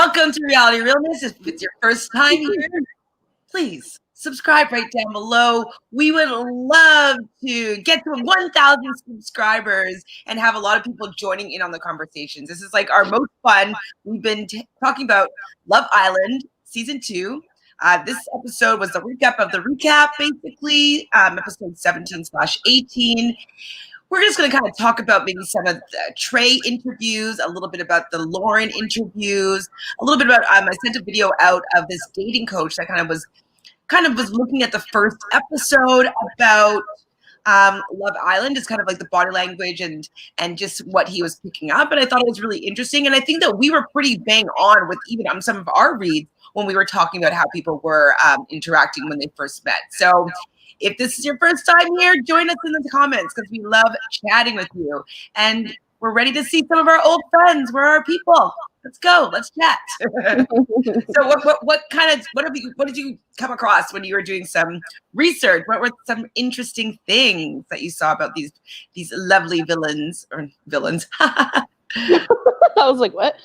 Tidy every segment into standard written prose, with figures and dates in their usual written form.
Welcome to Reality Realness. If it's your first time here, please subscribe right down below. We would love to get to 1,000 subscribers and have a lot of people joining in on the conversations. This is like our most fun. We've been talking about Love Island Season 2. This episode was the recap of the recap, basically, episode 17/18. We're just going to kind of talk about maybe some of the Trey interviews, a little bit about the Lauren interviews, a little bit about, I sent a video out of this dating coach that kind of was looking at the first episode about Love Island, is kind of like the body language and just what he was picking up. And I thought it was really interesting. And I think that we were pretty bang on with even on some of our reads when we were talking about how people were interacting when they first met. So if this is your first time here, join us in the comments because we love chatting with you. And we're ready to see some of our old friends. Where are our people? Let's go. Let's chat. So what did you come across when you were doing some research? What were some interesting things that you saw about these lovely villains? I was like, what?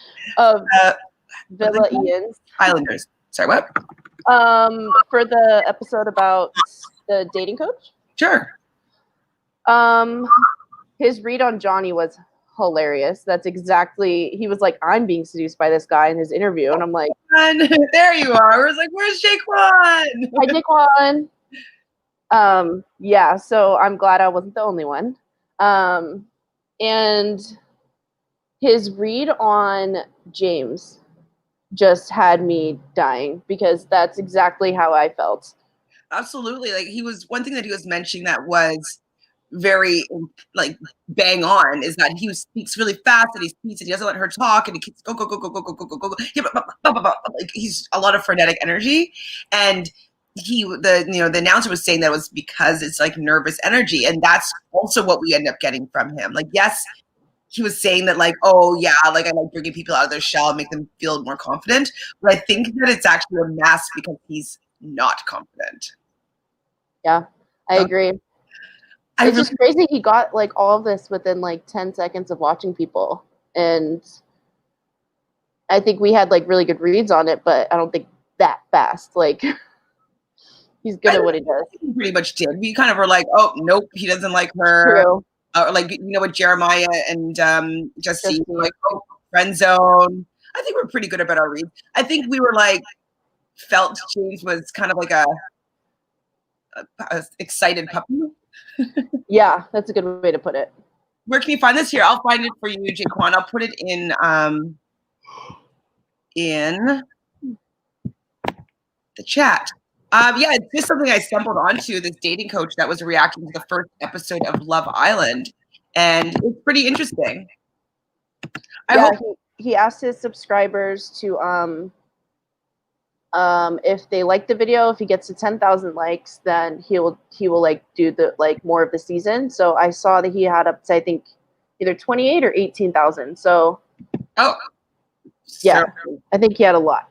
Villa Ian's Islanders. Sorry, what? For the episode about the dating coach? Sure. His read on Johnny was hilarious. That's exactly, he was like, I'm being seduced by this guy in his interview. And I'm like, there you are. I was like, where's Jayquan? Hi, Jayquan. Yeah, so I'm glad I wasn't the only one. And his read on James just had me dying because that's exactly how I felt. Absolutely. Like one thing that he was mentioning that was very like bang on is that he speaks really fast and he speaks and he doesn't let her talk and he keeps go. Yeah, like he's a lot of frenetic energy. And the announcer was saying that was because it's like nervous energy. And that's also what we end up getting from him. Like, yes, he was saying that like, oh yeah, like I like bringing people out of their shell and make them feel more confident. But I think that it's actually a mask because he's not confident. Yeah, I agree. It's just crazy he got like all of this within like 10 seconds of watching people. And I think we had like really good reads on it, but I don't think that fast. Like he's good at what he does. We pretty much did. We kind of were like, oh nope, he doesn't like her. True. Or like, with Jeremiah and Justine, like, oh, friend zone. I think we're pretty good about our reads. I think we were like, felt James was kind of like a excited puppy. Yeah, that's a good way to put it. Where can you find this? Here, I'll find it for you, Jayquan. I'll put it in the chat. Yeah, it's just something I stumbled onto, this dating coach that was reacting to the first episode of Love Island, and it's pretty interesting. He asked his subscribers to if they like the video, if he gets to 10,000 likes, then he will like do the like more of the season. So I saw that he had up to I think either 28 or 18,000. So yeah, I think he had a lot.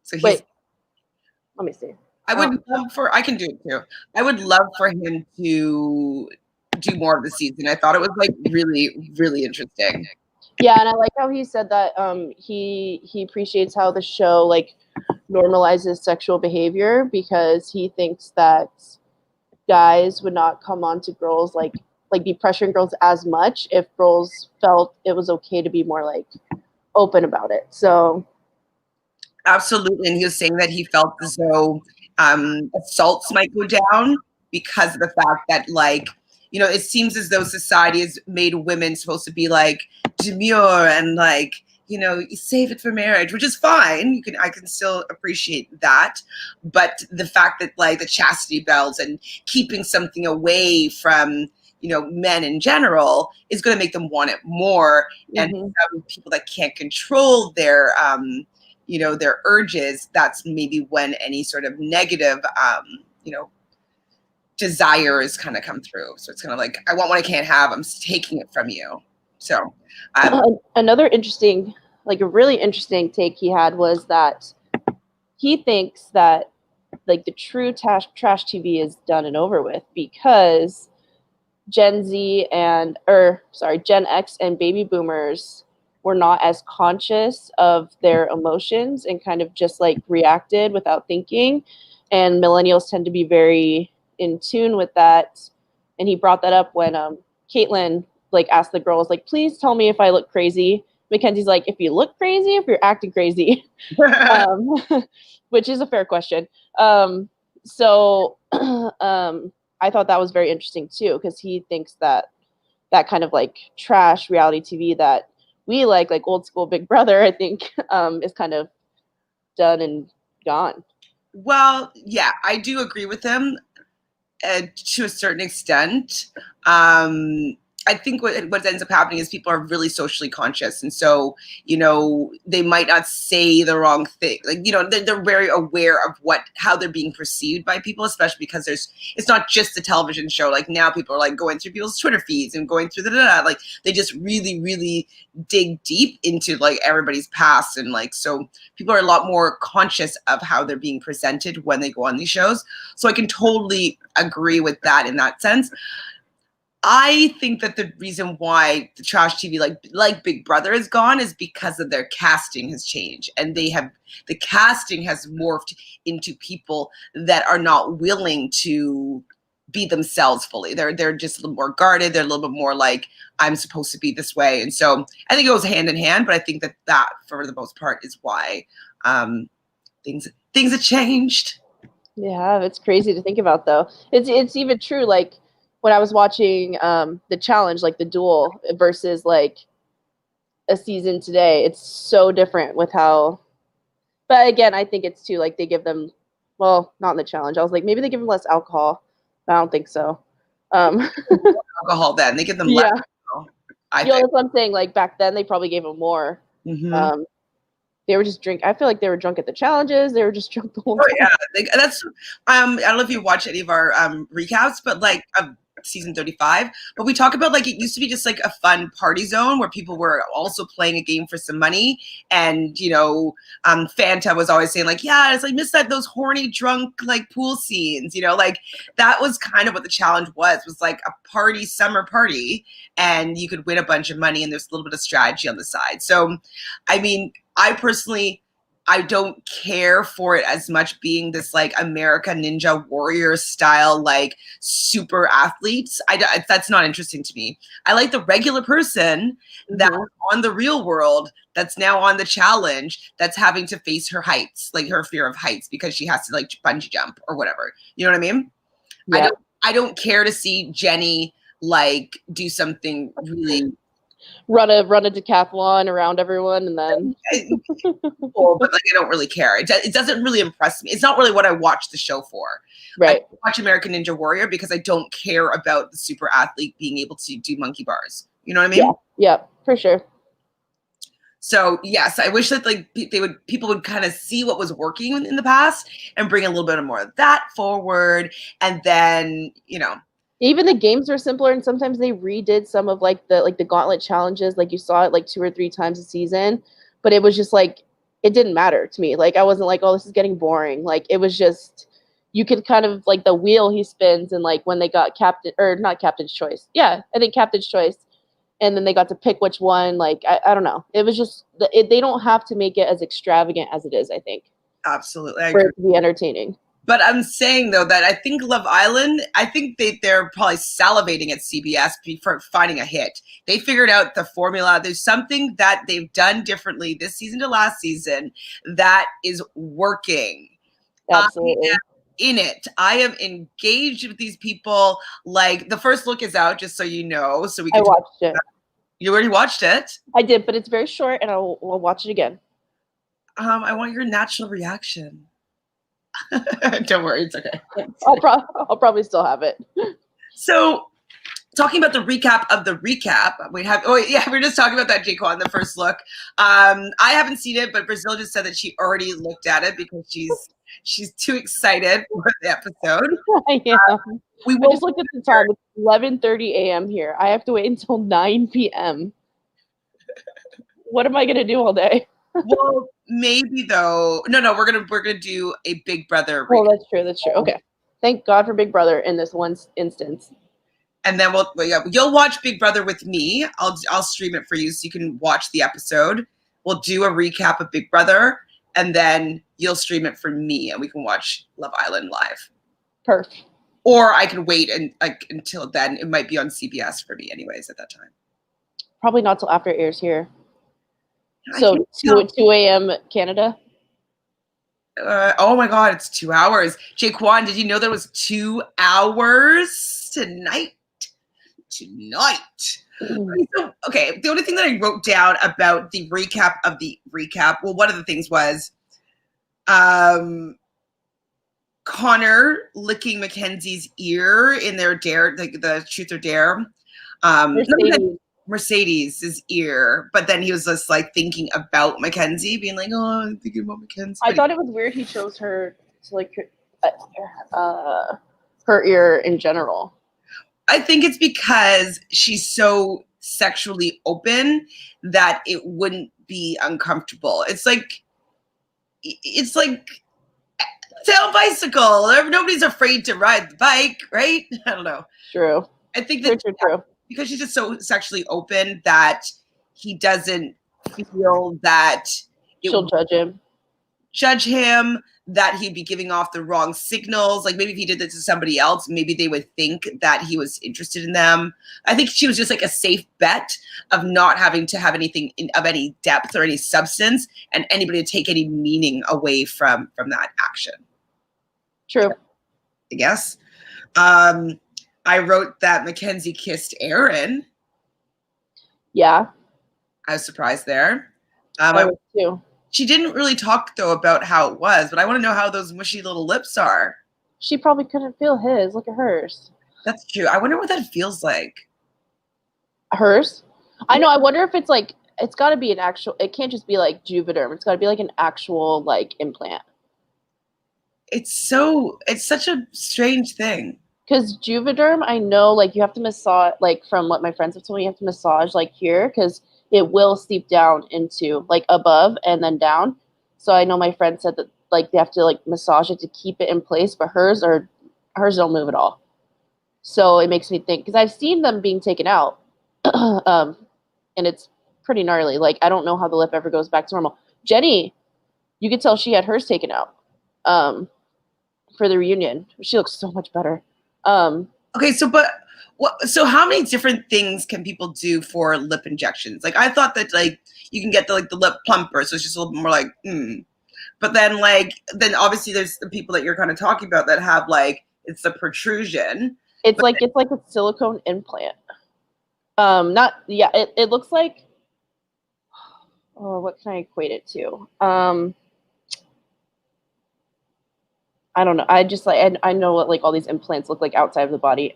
So wait, let me see. I can do it too. I would love for him to do more of the season. I thought it was like really, really interesting. Yeah, and I like how he said that he appreciates how the show like normalizes sexual behavior because he thinks that guys would not come on to girls like be pressuring girls as much if girls felt it was okay to be more like open about it. So absolutely. And he was saying that he felt as though assaults might go down because of the fact that like, it seems as though society has made women supposed to be like demure and like, you save it for marriage, which is fine. I can still appreciate that. But the fact that like the chastity belts and keeping something away from, men in general is going to make them want it more. Mm-hmm. And some people that can't control their, their urges, that's maybe when any sort of negative, desires kind of come through. So it's kind of like, I want what I can't have. I'm taking it from you. So another interesting, like a really interesting take he had was that he thinks that like the true trash TV is done and over with because Gen X and baby boomers were not as conscious of their emotions and kind of just like reacted without thinking. And millennials tend to be very in tune with that. And he brought that up when Caitlin like asked the girls, like, please tell me if I look crazy. Mackenzie's like, if you look crazy, if you're acting crazy, which is a fair question. So I thought that was very interesting too, because he thinks that that kind of like trash reality TV that we like old school Big Brother, I think, is kind of done and gone. Well, yeah, I do agree with him to a certain extent. I think what ends up happening is people are really socially conscious. And so, they might not say the wrong thing. Like, they're very aware of how they're being perceived by people, especially because it's not just a television show. Like now people are like going through people's Twitter feeds and going through like they just really, really dig deep into like everybody's past. And like, so people are a lot more conscious of how they're being presented when they go on these shows. So I can totally agree with that in that sense. I think that the reason why the trash TV like Big Brother is gone is because of their casting has changed, and the casting has morphed into people that are not willing to be themselves fully. They're just a little more guarded. They're a little bit more like, I'm supposed to be this way. And so I think it goes hand in hand, but I think that for the most part is why things have changed. Yeah, it's crazy to think about though. It's even true like when I was watching the challenge, like the duel versus like a season today, it's so different with how. But again, I think it's too like they give them, well, not in the challenge. I was like, maybe they give them less alcohol. But I don't think so. Alcohol then they give them less. That's what I'm saying. Like back then, they probably gave them more. Mm-hmm. They were just drink. I feel like they were drunk at the challenges. They were just drunk the whole time. Yeah, that's. I don't know if you watch any of our recaps, but like season 35. But we talk about like it used to be just like a fun party zone where people were also playing a game for some money, and Fanta was always saying like, yeah, it's like miss those horny drunk like pool scenes, like that was kind of what the challenge was like a summer party, and you could win a bunch of money, and there's a little bit of strategy on the side. So, I mean, I personally, I don't care for it as much being this like American Ninja Warrior style, like super athletes. That's not interesting to me. I like the regular person that's on the real world, that's now on the challenge, that's having to face her heights, like her fear of heights because she has to like bungee jump or whatever. You know what I mean? Yeah. I don't care to see Jenny like do something really run a decathlon around everyone and then cool, but like I don't really care. It doesn't really impress me. It's not really what I watch the show for. Right. I watch American Ninja Warrior because I don't care about the super athlete being able to do monkey bars. You know what I mean? Yeah, for sure. So yes, I wish that like people would kind of see what was working in the past and bring a little bit more of that forward, and then even the games were simpler, and sometimes they redid some of like the gauntlet challenges. Like you saw it like 2 or 3 times a season, but it was just like it didn't matter to me. Like I wasn't like, oh, this is getting boring. Like it was just you could kind of like the wheel he spins, and like when they got not captain's choice. Yeah, I think captain's choice, and then they got to pick which one. Like I don't know. It was just they don't have to make it as extravagant as it is. I think absolutely I for agree. it to be entertaining. But I'm saying, though, that I think Love Island, I think they're probably salivating at CBS for finding a hit. They figured out the formula. There's something that they've done differently this season to last season that is working. Absolutely. In it. I am engaged with these people. Like, the first look is out, just so you know. So I watched it. You already watched it? I did, but it's very short, and I'll watch it again. I want your natural reaction. Don't worry, it's okay. I'll probably still have it. So, talking about the recap of the recap, we're just talking about that Jayquan, the first look. I haven't seen it, but Brazil just said that she already looked at it because she's too excited for the episode. Yeah. We just looked at the time. It's 11:30 a.m. here. I have to wait until 9 p.m. What am I gonna do all day? Well, maybe though. No, we're gonna do a Big Brother recap. Oh, that's true. Okay. Thank God for Big Brother in this one instance. and then you'll watch Big Brother with me. I'll stream it for you so you can watch the episode. We'll do a recap of Big Brother, and then you'll stream it for me, and we can watch Love Island live. Perfect. Or I can wait until then. It might be on CBS for me, anyways, at that time. Probably not till after it airs here. So 2 a.m. Canada. Oh my God, it's 2 hours. Jayquan, did you know there was 2 hours tonight? Okay, the only thing that I wrote down about the recap of the recap, well, one of the things was Connor licking Mackenzie's ear in their dare, the truth or dare. Mercedes' ear, but then he was just like thinking about Mackenzie, being like, "Oh, I'm thinking about Mackenzie." I thought it was weird he chose her to like her ear in general. I think it's because she's so sexually open that it wouldn't be uncomfortable. It's like sail bicycle. Nobody's afraid to ride the bike, right? I don't know. True. I think that true. Because she's just so sexually open that he doesn't feel that she'll judge him, that he'd be giving off the wrong signals. Like maybe if he did this to somebody else, maybe they would think that he was interested in them. I think she was just like a safe bet of not having to have anything of any depth or any substance, and anybody to take any meaning away from that action. True. I guess. I wrote that Mackenzie kissed Aaron. Yeah. I was surprised there. I was too. She didn't really talk, though, about how it was, but I want to know how those mushy little lips are. She probably couldn't feel his. Look at hers. That's true. I wonder what that feels like. Hers? I know. I wonder if it's like, it's got to be an actual, it can't just be like Juvederm. It's got to be like an actual like implant. It's such a strange thing. Because Juvederm, I know, like, you have to massage, like, from what my friends have told me, you have to massage, like, here, because it will seep down into, like, above and then down. So I know my friend said that, like, they have to, like, massage it to keep it in place, but hers don't move at all. So it makes me think, because I've seen them being taken out, and it's pretty gnarly. Like, I don't know how the lip ever goes back to normal. Jenny, you could tell she had hers taken out for the reunion. She looks so much better. Okay, so how many different things can people do for lip injections? Like I thought that like you can get the lip plumper, so it's just a little bit more like But then obviously there's the people that you're kind of talking about that have like it's the protrusion. It's like a silicone implant. It looks like, oh, what can I equate it to? I don't know. I just like, I know what like all these implants look like outside of the body.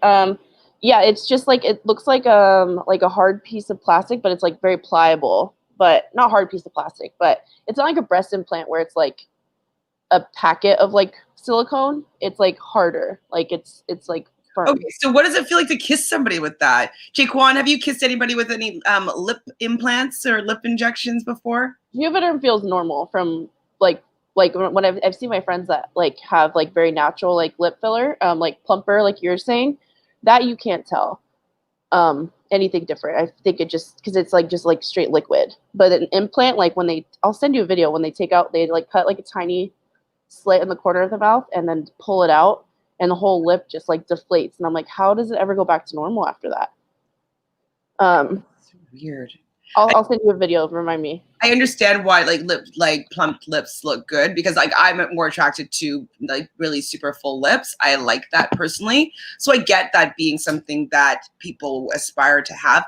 Yeah, it's just like, it looks like a hard piece of plastic, but it's like very pliable, but not hard piece of plastic, but it's not like a breast implant where it's like a packet of like silicone. It's like harder. Like it's like firm. Okay, so what does it feel like to kiss somebody with that? Jayquan, have you kissed anybody with any lip implants or lip injections before? Juvederm feels normal from like when I've seen my friends that like have like very natural like lip filler, like plumper, like you're saying, that you can't tell anything different. I think it just because it's like just like straight liquid. But an implant, like I'll send you a video when they like cut like a tiny slit in the corner of the mouth and then pull it out, and the whole lip just like deflates. And I'm like, how does it ever go back to normal after that? It's weird. I'll send you a video. Remind me. I understand why plumped lips look good because like I'm more attracted to like really super full lips. I like that personally. So I get that being something that people aspire to have.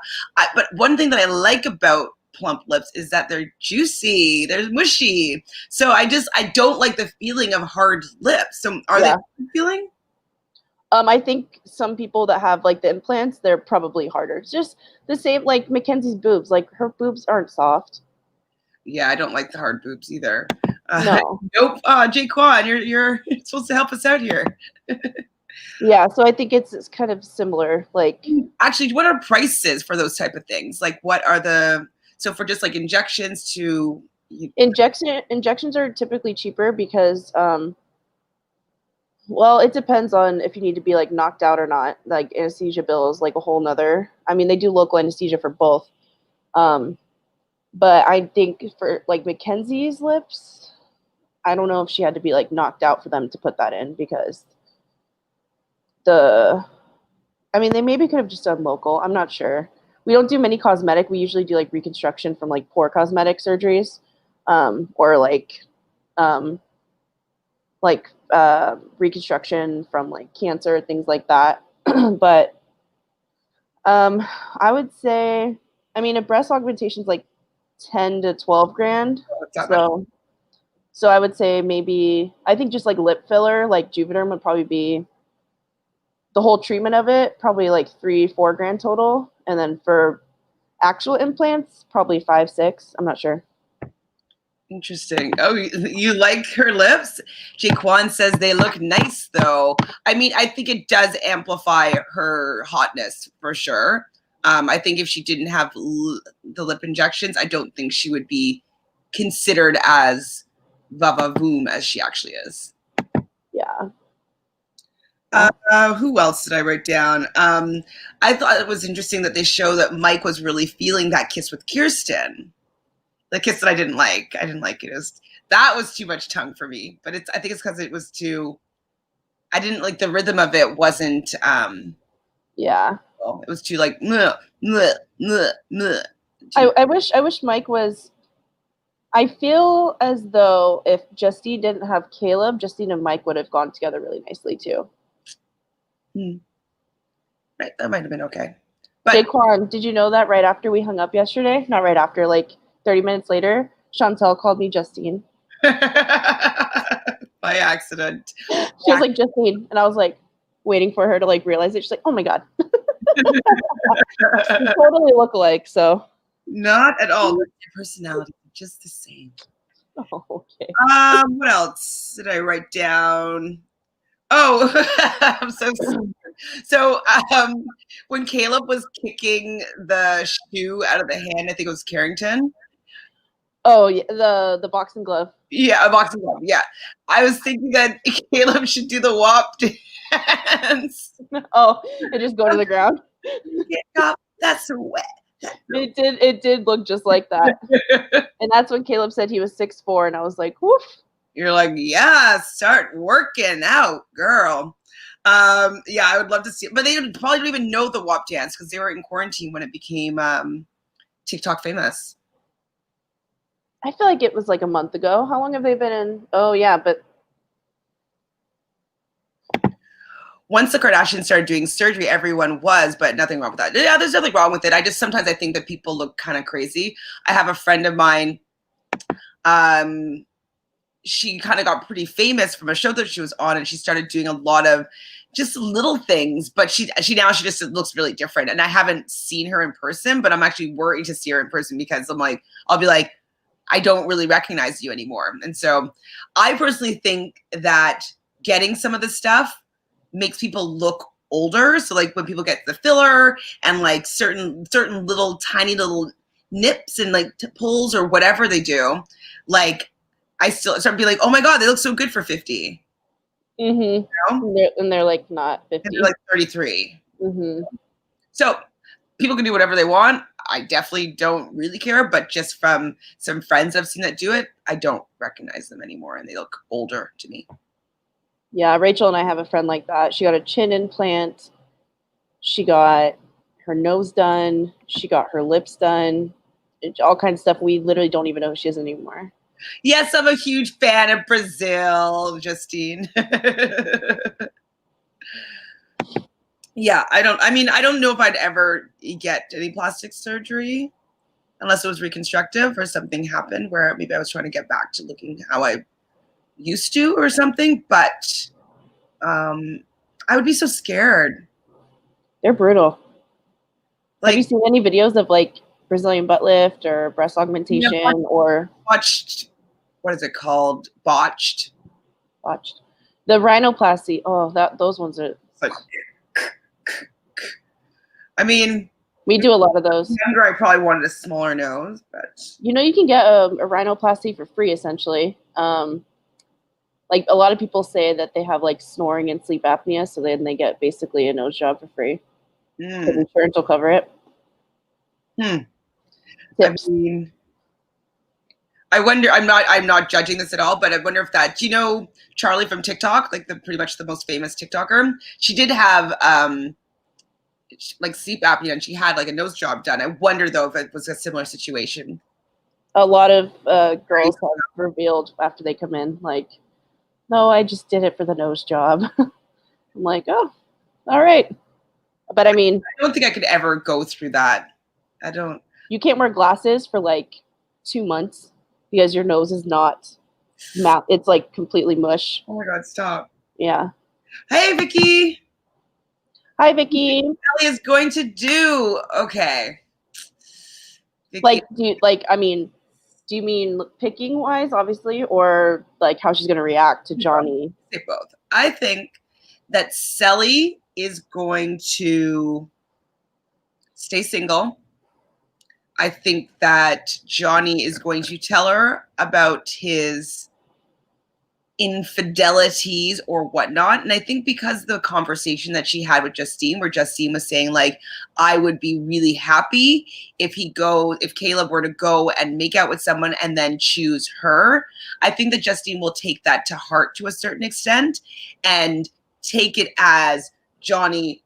But one thing that I like about plump lips is that they're juicy, they're mushy. So I don't like the feeling of hard lips. So are they feeling? I think some people that have like the implants, they're probably harder. It's just the same like Mackenzie's boobs. Like her boobs aren't soft. Yeah, I don't like the hard boobs either. No. Nope. Jayquan, you're supposed to help us out here. Yeah, so I think it's kind of similar. Like, actually, what are prices for those type of things? Like, what are so for just like injections to injections are typically cheaper because Well, it depends on if you need to be like knocked out or not. Like anesthesia bill is like a whole nother. I mean, they do local anesthesia for both. Um, but I think for like Mackenzie's lips, I don't know if she had to be like knocked out for them to put that in because the I mean, they maybe could have just done local. I'm not sure. We don't do many cosmetic. We usually do like reconstruction from like pore cosmetic surgeries, or um, reconstruction from like cancer, things like that. But I would say, I mean, a breast augmentation is like 10 to 12 grand. What's that much? So I would say maybe I think just like lip filler, like Juvederm would probably be the whole treatment of it, probably like 3-4 grand total, and then for actual implants, probably 5-6. I'm not sure. Interesting. Oh, you like her lips? Jayquan says they look nice, though. I mean, I think it does amplify her hotness for sure. I think if she didn't have the lip injections, I don't think she would be considered as vavavoom as she actually is. Yeah. Who else did I write down? I thought it was interesting that they show that Mike was really feeling that kiss with Kirsten. The kiss that I didn't like. I didn't like it. That was too much tongue for me. But I think it's because it was too. I didn't like the rhythm of it. Wasn't. Yeah. Well, it was too like. Meh, meh, meh, meh. I wish Mike was. I feel as though if Justine didn't have Caleb, Justine and Mike would have gone together really nicely too. Right, that might have been okay. But Jayquan, did you know that right after we hung up yesterday? Not right after, like 30 minutes later, Chantele called me Justine. by accident. She was like, Justine. And I was like, waiting for her to like realize it. She's like, oh my God. We totally look alike, so. Not at all. But your personality just the same. Oh, okay. What else did I write down? Oh, I'm so sorry. So when Caleb was kicking the shoe out of the hand, I think it was Carrington. Oh, yeah, the boxing glove. Yeah, a boxing glove. Yeah, I was thinking that Caleb should do the WAP dance. Oh, and just go to the ground. That's wet. It did look just like that. And that's when Caleb said he was 6'4", and I was like, woof. You're like, yeah, start working out, girl. Yeah, I would love to see it. But they probably don't even know the WAP dance because they were in quarantine when it became TikTok famous. I feel like it was like a month ago. How long have they been in? Oh, yeah, but once the Kardashians started doing surgery, everyone was, but nothing wrong with that. Yeah, there's nothing wrong with it. Sometimes I think that people look kind of crazy. I have a friend of mine, she kind of got pretty famous from a show that she was on, and she started doing a lot of just little things, but she just looks really different. And I haven't seen her in person, but I'm actually worried to see her in person because I'll be like, I don't really recognize you anymore. And so I personally think that getting some of this stuff makes people look older. So like when people get the filler and like certain little tiny little nips and like pulls or whatever they do, like I still start to be like, oh my God, they look so good for 50. mm-hmm. You know? And they're like not 50. And they're like 33. Mm-hmm. So people can do whatever they want. I definitely don't really care, but just from some friends I've seen that do it, I don't recognize them anymore and they look older to me. Yeah, Rachel and I have a friend like that. She got a chin implant. She got her nose done. She got her lips done. All kinds of stuff. We literally don't even know who she is anymore. Yes, I'm a huge fan of Brazil, Justine. Yeah, I don't know if I'd ever get any plastic surgery unless it was reconstructive or something happened where maybe I was trying to get back to looking how I used to or something, but I would be so scared. They're brutal. Like, have you seen any videos of like Brazilian butt lift or breast augmentation or watched, what is it called? Botched. The rhinoplasty. Oh, those ones are like, I mean, we do a lot of those. Younger, I probably wanted a smaller nose, but you can get a rhinoplasty for free essentially. Like like a lot of people say that they have like snoring and sleep apnea, so then they get basically a nose job for free. Because insurance will cover it. I Tips. mean, I wonder. I'm not judging this at all, but I wonder if that. Do you know Charlie from TikTok, like the pretty much the most famous TikToker? She did have like sleep apnea, and she had like a nose job done. I wonder though if it was a similar situation. A lot of girls have revealed after they come in, like, no, I just did it for the nose job. I'm like, oh, all right. But I mean, I don't think I could ever go through that. I don't. You can't wear glasses for like 2 months because your nose is not matte. It's like completely mush. Oh my God, stop. Yeah. Hey, Vicky. Hi, Vicky. Cely is going to do okay. Vicky. Like, do you mean picking wise, obviously, or like how she's gonna react to Johnny? Say both. I think that Cely is going to stay single. I think that Johnny is going to tell her about his infidelities or whatnot. And I think because the conversation that she had with Justine, where Justine was saying, like, I would be really happy if Caleb were to go and make out with someone and then choose her. I think that Justine will take that to heart to a certain extent and take it as Johnny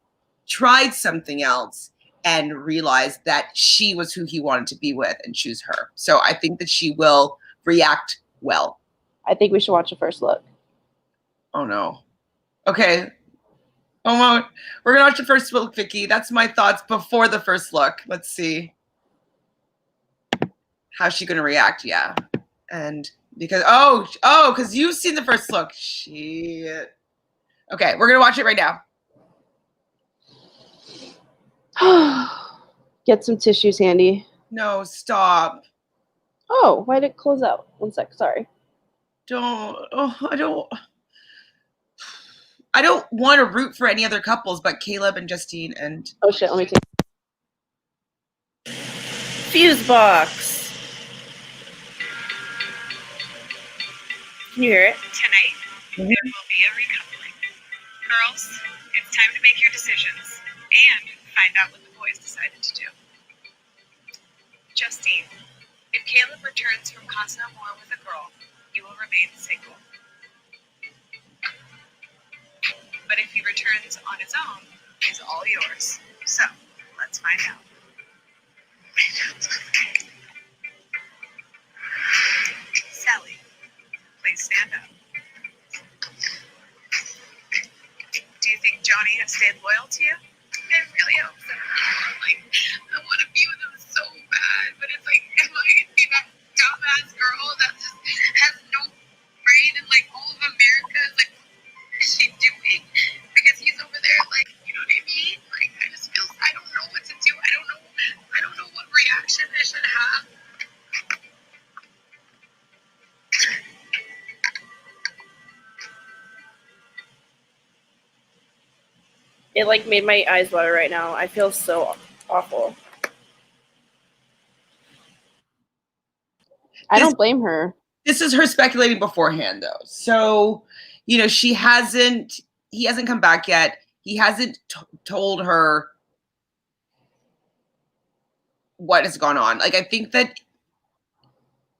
tried something else and realized that she was who he wanted to be with and choose her. So I think that she will react well. I think we should watch the first look. Oh no. Okay. Oh no. We're gonna watch the first look, Vicky. That's my thoughts before the first look. Let's see. How's she gonna react? Yeah. And because because you've seen the first look. Shit. Okay, we're gonna watch it right now. Get some tissues handy. No, stop. Oh, why did it close out? 1 sec, sorry. I don't want to root for any other couples but Caleb and Justine and oh shit, let me take fuse box. Can you hear it? Tonight, there will be a recoupling. Girls, it's time to make your decisions and find out what the boys decided to do. Justine, if Caleb returns from Casa Amor with a girl, you will remain single. But if he returns on his own, he's all yours. So, let's find out. Cely, please stand up. Do you think Johnny has stayed loyal to you? I really hope so. Like, I want to be with him so bad, but it's like, am I going to be that dumbass girl that just has no brain and like all of America is like, what is she doing? Because he's over there, like, you know what I mean? Like, I just feel, I don't know what to do. I don't know what reaction I should have. It like made my eyes water right now. I feel so awful. I don't blame her. This is her speculating beforehand, though. So, he hasn't come back yet. He hasn't told her what has gone on. Like, I think that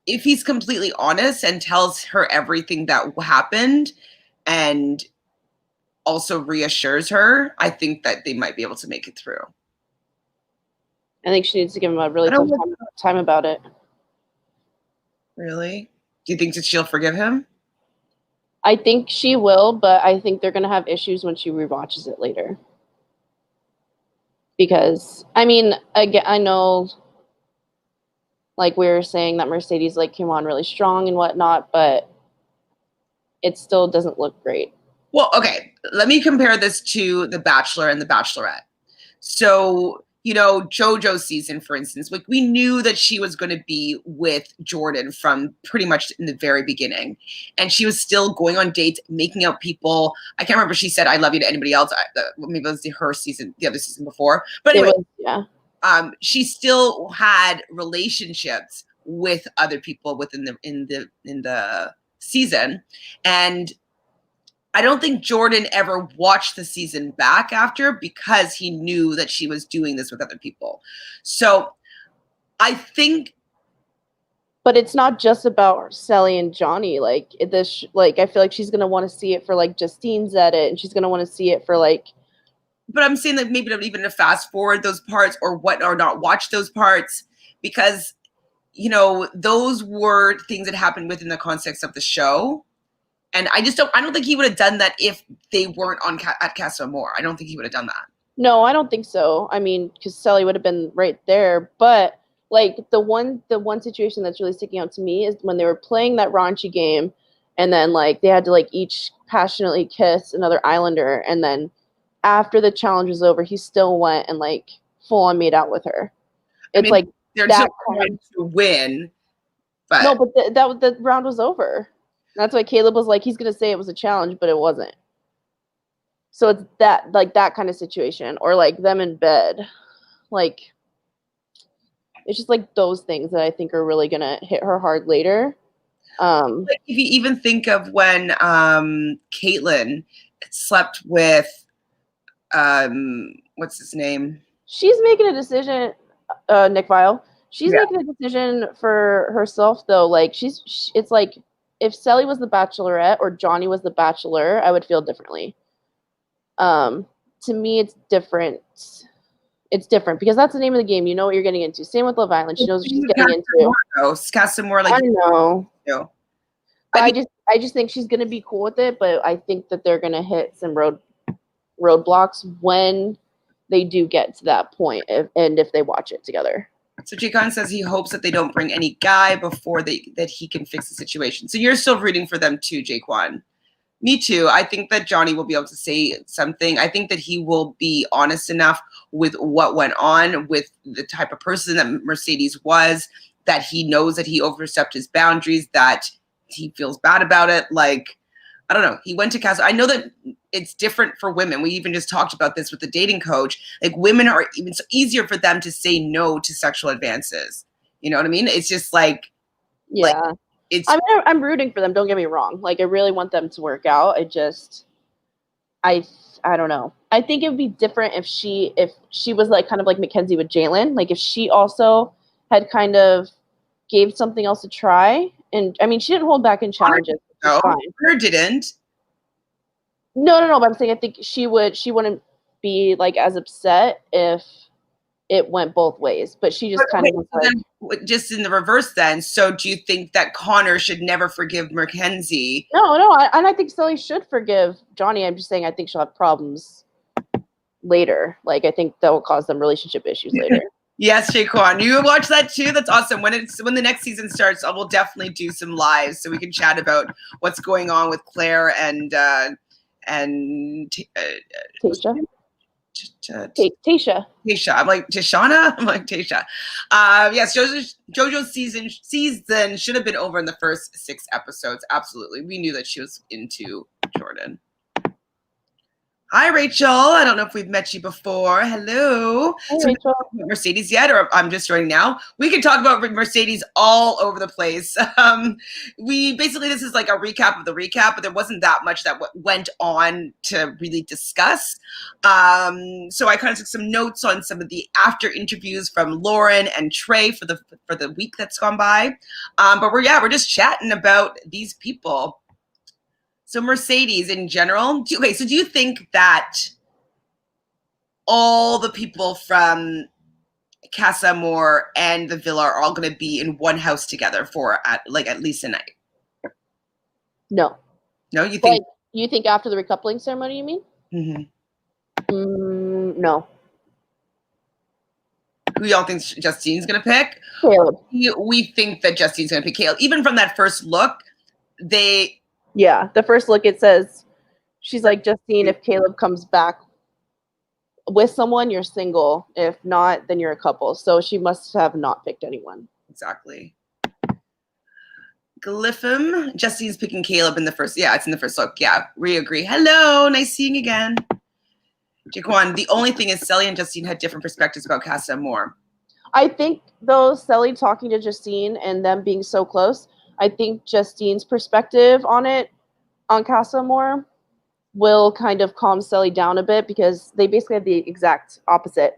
if he's completely honest and tells her everything that happened and also reassures her, I think that they might be able to make it through. I think she needs to give him a really tough time about it. Really? Do you think that she'll forgive him? I think she will, but I think they're going to have issues when she rewatches it later. Because, I mean, again, I know, like we were saying, that Mercedes like came on really strong and whatnot, but it still doesn't look great. Well, okay, let me compare this to The Bachelor and The Bachelorette. So, JoJo's season, for instance, like we knew that she was going to be with Jordan from pretty much in the very beginning. And she was still going on dates, making out people. I can't remember if she said, I love you to anybody else. Maybe it was her season, the other season before. But anyway, she still had relationships with other people within the season. And I don't think Jordan ever watched the season back after because he knew that she was doing this with other people. So I think. But it's not just about Cely and Johnny. Like this, like I feel like she's gonna want to see it for like Justine's edit, and she's gonna want to see it for like. But I'm saying that maybe even to fast forward those parts or not watch those parts because, you know, those were things that happened within the context of the show. And I don't think he would have done that if they weren't at Casa Amor. I don't think he would have done that. No, I don't think so. I mean, because Cely would have been right there. But like the one situation that's really sticking out to me is when they were playing that raunchy game, and then like they had to like each passionately kiss another Islander, and then after the challenge was over, he still went and like full on made out with her. It's like they're just trying to win, but no, but the round was over. That's why Caleb was like, he's gonna say it was a challenge, but it wasn't. So it's that kind of situation, or like them in bed, like it's just like those things that I think are really gonna hit her hard later. Like if you even think of when Caitlyn slept with what's his name? She's making a decision, Nick Vile. She's making a decision for herself though. Like it's like if Cely was the Bachelorette or Johnny was the Bachelor, I would feel differently. To me, it's different. It's different because that's the name of the game. You know what you're getting into. Same with Love Island. She knows what she's getting into. Casa Amor, like I know. You know. I just think she's gonna be cool with it, but I think that they're gonna hit some roadblocks when they do get to that point, if they watch it together. So Jayquan says he hopes that they don't bring any guy before that he can fix the situation. So you're still rooting for them too, Jayquan. Me too. I think that Johnny will be able to say something. I think that he will be honest enough with what went on, with the type of person that Mercedes was, that he knows that he overstepped his boundaries, that he feels bad about it. Like, I don't know. He went to Casa. I know that it's different for women. We even just talked about this with the dating coach. Like women are even so easier for them to say no to sexual advances. You know what I mean? It's just like, yeah. I'm rooting for them. Don't get me wrong. Like I really want them to work out. I don't know. I think it would be different if she was like kind of like Mackenzie with Jalen. Like if she also had kind of gave something else a try. And I mean, she didn't hold back in challenges. No, her didn't. No. But I'm saying I think she wouldn't be like as upset if it went both ways. But she just kind of was like, just in the reverse then. So do you think that Connor should never forgive Mackenzie? No. And I think Cely should forgive Johnny. I'm just saying I think she'll have problems later. Like I think that will cause them relationship issues later. Yes, Jayquan, you watch that too. That's awesome. When the next season starts, I will definitely do some lives so we can chat about what's going on with Claire and Tasha. Tasha. I'm like Tashana. I'm like Tasha. Yes, JoJo's season should have been over in the first 6 episodes. Absolutely, we knew that she was into Jordan. Hi, Rachel. I don't know if we've met you before. Hello. Hi, Rachel. Mercedes yet, or I'm just joining now? We can talk about Mercedes all over the place. This is like a recap of the recap, but there wasn't that much that went on to really discuss. So I kind of took some notes on some of the after interviews from Lauren and Trey for the week that's gone by. But we're just chatting about these people. So Mercedes in general, do you think that all the people from Casa Amor and the villa are all going to be in one house together for at least a night? No. No, you think? Like, you think after the recoupling ceremony? You mean? Mm-hmm. No. Who y'all think Justine's going to pick? Caleb. We think that Justine's going to pick Caleb. Even from that first look, Yeah, the first look, it says, she's like, Justine, if Caleb comes back with someone, you're single. If not, then you're a couple. So she must have not picked anyone. Exactly. Glyphim. Justine's picking Caleb in the first. Yeah, it's in the first look. Yeah, we agree. Hello, nice seeing you again. Jayquan, the only thing is Cely and Justine had different perspectives about Casa Amor. I think, though, Cely talking to Justine and them being so close, I think Justine's perspective on it, on Casa Amor, will kind of calm Cely down a bit because they basically have the exact opposite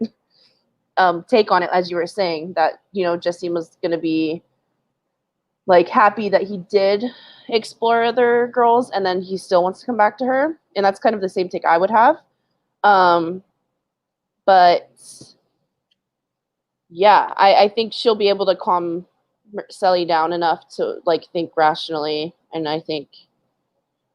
take on it, as you were saying, that, you know, Justine was going to be like happy that he did explore other girls and then he still wants to come back to her. And that's kind of the same take I would have. But yeah, I think she'll be able to calm Cely down enough to like think rationally. And I think,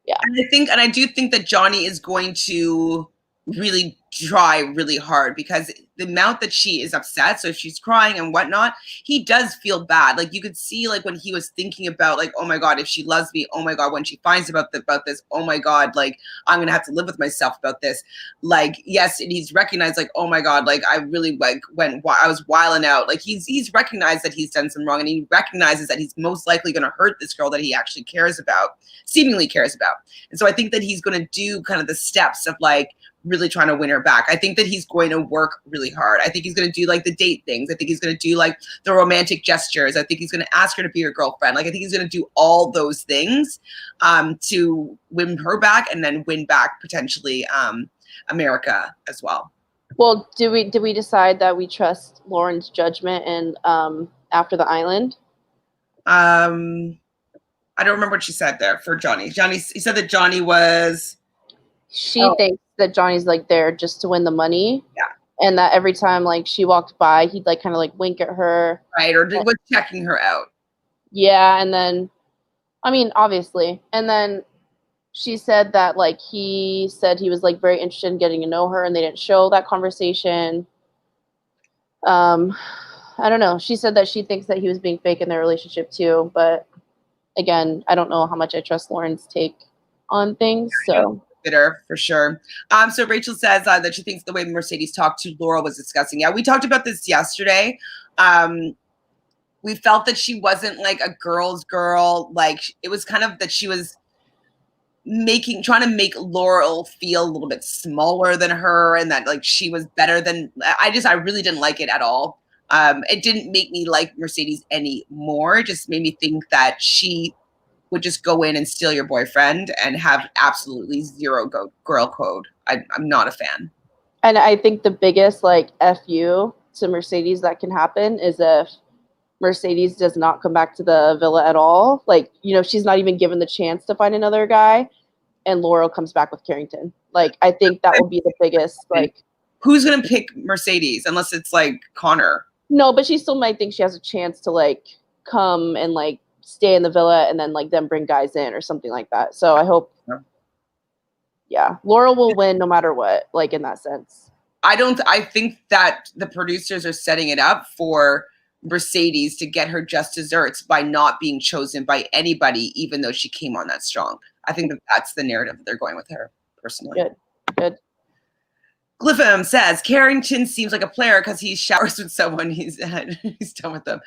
yeah. And I do think that Johnny is going to really try really hard because the amount that she is upset, so if she's crying and whatnot, he does feel bad. Like you could see, like when he was thinking about, like, oh my god, if she loves me, oh my god, when she finds about this, oh my god, like I'm gonna have to live with myself about this. Like, yes, and he's recognized, like, oh my god, like I really like I was wilding out. Like he's recognized that he's done some wrong, and he recognizes that he's most likely gonna hurt this girl that he actually cares about, seemingly cares about. And so I think that he's gonna do kind of the steps of like really trying to win her back. I think that he's going to work really hard. I think he's going to do like the date things. I think he's going to do like the romantic gestures. I think he's going to ask her to be her girlfriend. Like I think he's going to do all those things to win her back and then win back potentially America as well. Well, did we decide that we trust Lauren's judgment and after the island? I don't remember what she said there for Johnny. He said that Johnny was. She thinks that Johnny's like there just to win the money. Yeah. And that every time like she walked by, he'd like kind of like wink at her. Right. Or was checking her out. Yeah. And then, I mean, obviously. And then she said that like he said he was like very interested in getting to know her and they didn't show that conversation. I don't know. She said that she thinks that he was being fake in their relationship too. But again, I don't know how much I trust Lauren's take on things. So. Bitter for sure. So Rachel says that she thinks the way Mercedes talked to Laurel was disgusting. Yeah, we talked about this yesterday. We felt that she wasn't like a girl's girl. Like it was kind of that she was trying to make Laurel feel a little bit smaller than her, and that like she was better than. I really didn't like it at all. It didn't make me like Mercedes anymore. It just made me think that she would just go in and steal your boyfriend and have absolutely zero girl code. I'm not a fan. And I think the biggest like FU to Mercedes that can happen is if Mercedes does not come back to the villa at all. Like, you know, she's not even given the chance to find another guy and Laurel comes back with Carrington. Like, I think that will be the biggest, like. Who's going to pick Mercedes unless it's like Connor? No, but she still might think she has a chance to like come and like stay in the villa and then like them bring guys in or something like that. So I hope, yeah, Laurel will win no matter what, like in that sense. I think that the producers are setting it up for Mercedes to get her just desserts by not being chosen by anybody, even though she came on that strong. I think that's the narrative that they're going with her personally. Good. Glypham says Carrington seems like a player because he showers with someone he's done with them.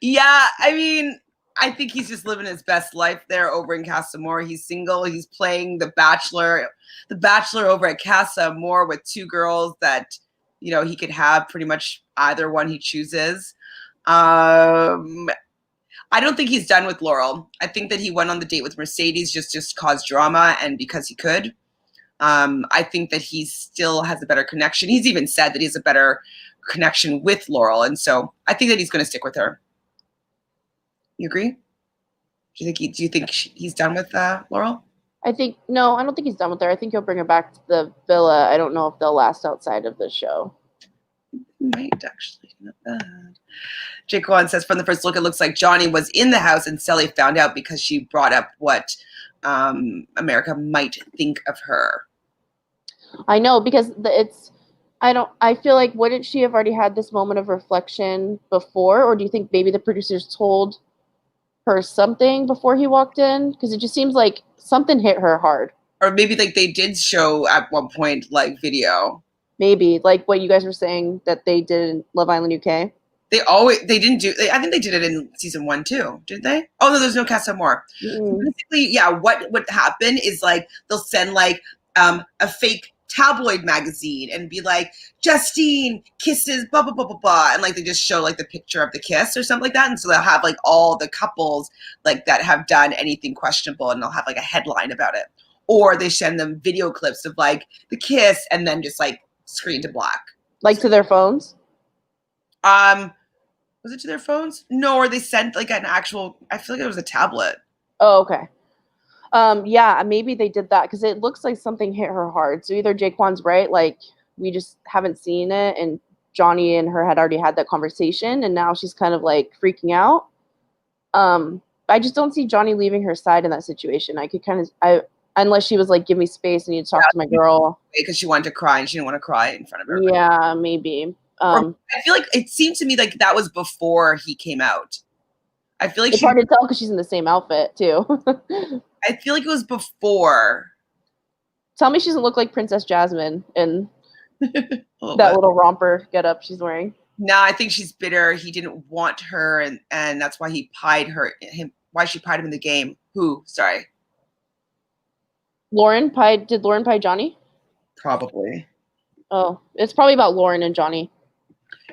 Yeah, I mean, I think he's just living his best life there over in Casa Amor. He's single. He's playing the Bachelor over at Casa Amor with two girls that, you know, he could have pretty much either one he chooses. I don't think he's done with Laurel. I think that he went on the date with Mercedes just to cause drama and because he could. I think that he still has a better connection. He's even said that he has a better connection with Laurel. And so I think that he's going to stick with her. You agree? Do you think he's done with Laurel? I don't think he's done with her. I think he'll bring her back to the villa. I don't know if they'll last outside of the show. Might actually. Not bad. Jayquan says, from the first look, it looks like Johnny was in the house and Cely found out because she brought up what America might think of her. I know, because I feel like, wouldn't she have already had this moment of reflection before? Or do you think maybe the producers told her something before he walked in? Because it just seems like something hit her hard. Or maybe like they did show at one point like video. Maybe like what you guys were saying that they did in Love Island UK. I think they did it in season 1 too, did they? Oh no, there's no Casa Amor. So basically, yeah, what would happen is like they'll send like a fake tabloid magazine and be like, Justine kisses blah blah blah blah blah, and like they just show like the picture of the kiss or something like that, and so they'll have like all the couples like that have done anything questionable, and they'll have like a headline about it, or they send them video clips of like the kiss and then just like screen to black, like to their phones. Was it to their phones? No, or they sent like an actual. I feel like it was a tablet. Oh, okay. Yeah, maybe they did that because it looks like something hit her hard. So either Jayquan's right, like we just haven't seen it, and Johnny and her had already had that conversation, and now she's kind of like freaking out. I just don't see Johnny leaving her side in that situation. I could kind of, unless she was like, give me space, I need to talk to my girl. Because she wanted to cry and she didn't want to cry in front of her. Yeah, maybe. I feel like it seemed to me like that was before he came out. I feel like it's hard to tell because she's in the same outfit too. I feel like it was before. Tell me she doesn't look like Princess Jasmine in that little romper getup she's wearing. No, I think she's bitter. He didn't want her, and that's why he pied him. Why she pied him in the game? Who? Sorry. Lauren pied. Did Lauren pie Johnny? Probably. Oh, it's probably about Lauren and Johnny.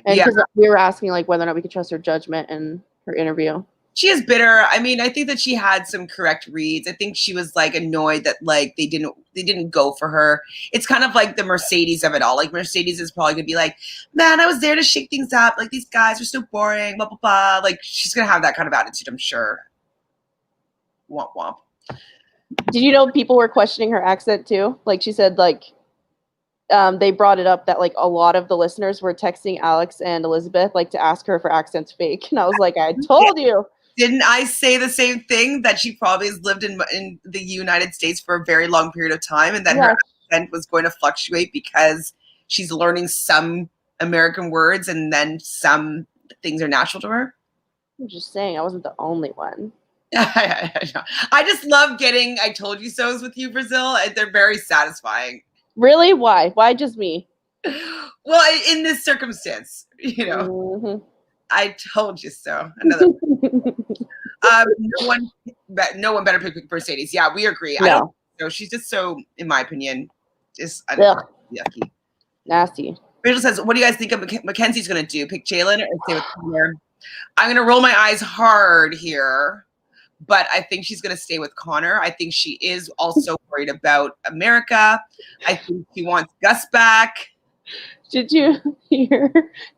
And because we were asking like whether or not we could trust her judgment in her interview. She is bitter. I mean, I think that she had some correct reads. I think she was like annoyed that like they didn't go for her. It's kind of like the Mercedes of it all. Like Mercedes is probably gonna be like, man, I was there to shake things up. Like these guys are so boring, blah blah blah. Like she's gonna have that kind of attitude, I'm sure. Womp womp. Did you know people were questioning her accent too? Like she said, like they brought it up that like a lot of the listeners were texting Alex and Elizabeth like to ask her if her accent's fake, and I was like, I told you. Didn't I say the same thing, that she probably has lived in the United States for a very long period of time, and that her accent was going to fluctuate because she's learning some American words and then some things are natural to her? I'm just saying, I wasn't the only one. I just love getting I told you so's with you, Brazil. They're very satisfying. Really? Why? Why just me? Well, in this circumstance, you know. Mm-hmm. I told you so. Another no one better pick Mercedes. Yeah, we agree. No. I don't know. She's just so, in my opinion, just yucky. Nasty. Rachel says, what do you guys think of Mackenzie's going to do? Pick Jalen or stay with Connor? I'm going to roll my eyes hard here, but I think she's going to stay with Connor. I think she is also worried about America. I think she wants Gus back. Did you hear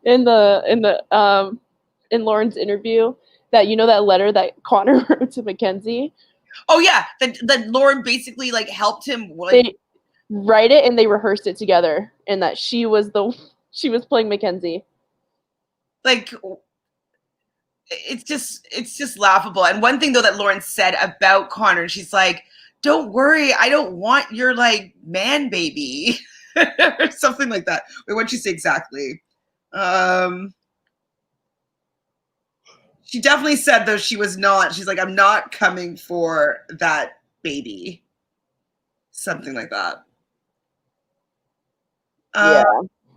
in Lauren's interview that that letter that Connor wrote to Mackenzie? Oh yeah, that Lauren basically like helped him. They write it and they rehearsed it together, and that she was playing Mackenzie. Like, it's just laughable. And one thing though that Lauren said about Connor, she's like, "Don't worry, I don't want your like man baby," or something like that. Wait, what'd she say exactly? She definitely said though she was not. She's like, I'm not coming for that baby. Something like that. Yeah,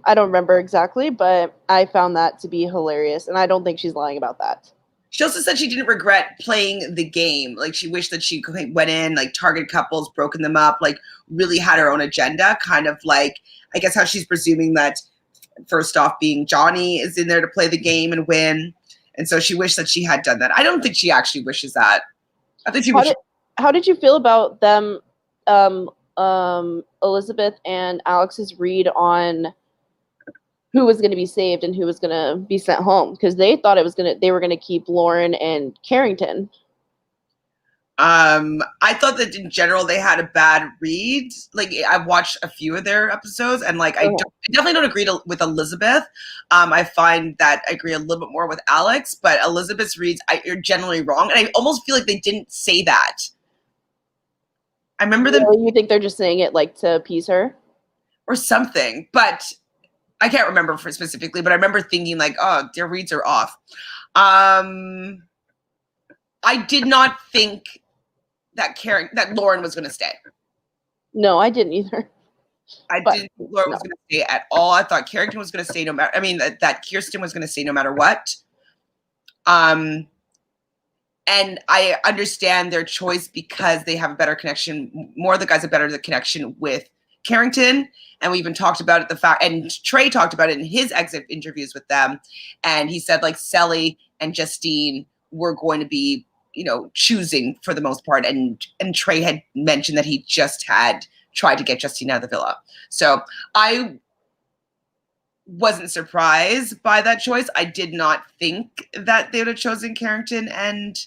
I don't remember exactly, but I found that to be hilarious, and I don't think she's lying about that. She also said she didn't regret playing the game. Like she wished that she went in, like targeted couples, broken them up, like really had her own agenda. Kind of like, I guess how she's presuming that first off being Johnny is in there to play the game and win. And so she wished that she had done that. I don't think she actually wishes that. I think she wishes. How did you feel about them, Elizabeth and Alex's read on who was going to be saved and who was going to be sent home? Because they thought they were going to keep Lauren and Carrington. I thought that in general they had a bad read. Like I've watched a few of their episodes, and like I definitely don't agree with Elizabeth. I find that I agree a little bit more with Alex, but Elizabeth's reads are generally wrong, and I almost feel like they didn't say that. I remember them. You think they're just saying it like to appease her, or something? But I can't remember for specifically. But I remember thinking like, oh, their reads are off. I did not think that Lauren was going to stay. No, I didn't either. I didn't think Lauren was going to stay at all. I thought Carrington was going to stay no matter. I mean, that Kirsten was going to stay no matter what. And I understand their choice because they have a better connection. More of the guys have better connection with Carrington, and we even talked about it, the fact, and Trey talked about it in his exit interviews with them, and he said like Cely and Justine were going to be, you know, choosing for the most part, and Trey had mentioned that he just had tried to get Justine out of the villa. So I wasn't surprised by that choice. I did not think that they would have chosen Carrington and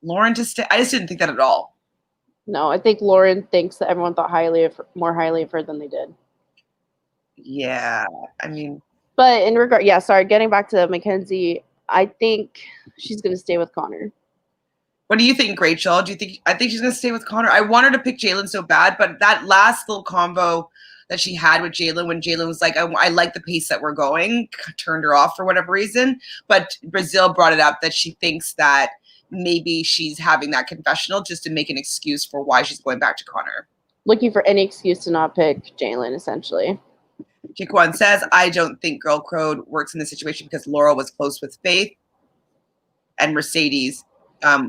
Lauren to stay. I just didn't think that at all. No, I think Lauren thinks that everyone thought more highly of her than they did. Yeah, I mean, but in regard, yeah, sorry, getting back to Mackenzie, I think she's gonna stay with Connor. What do you think, Rachel? Do you think? I think she's gonna stay with Connor. I want her to pick Jalen so bad, but that last little combo that she had with Jalen, when Jalen was like, I like the pace that we're going, turned her off for whatever reason. But Brazil brought it up that she thinks that maybe she's having that confessional just to make an excuse for why she's going back to Connor. Looking for any excuse to not pick Jalen, essentially. Jayquan says, I don't think Girl Code works in this situation because Laurel was close with Faith and Mercedes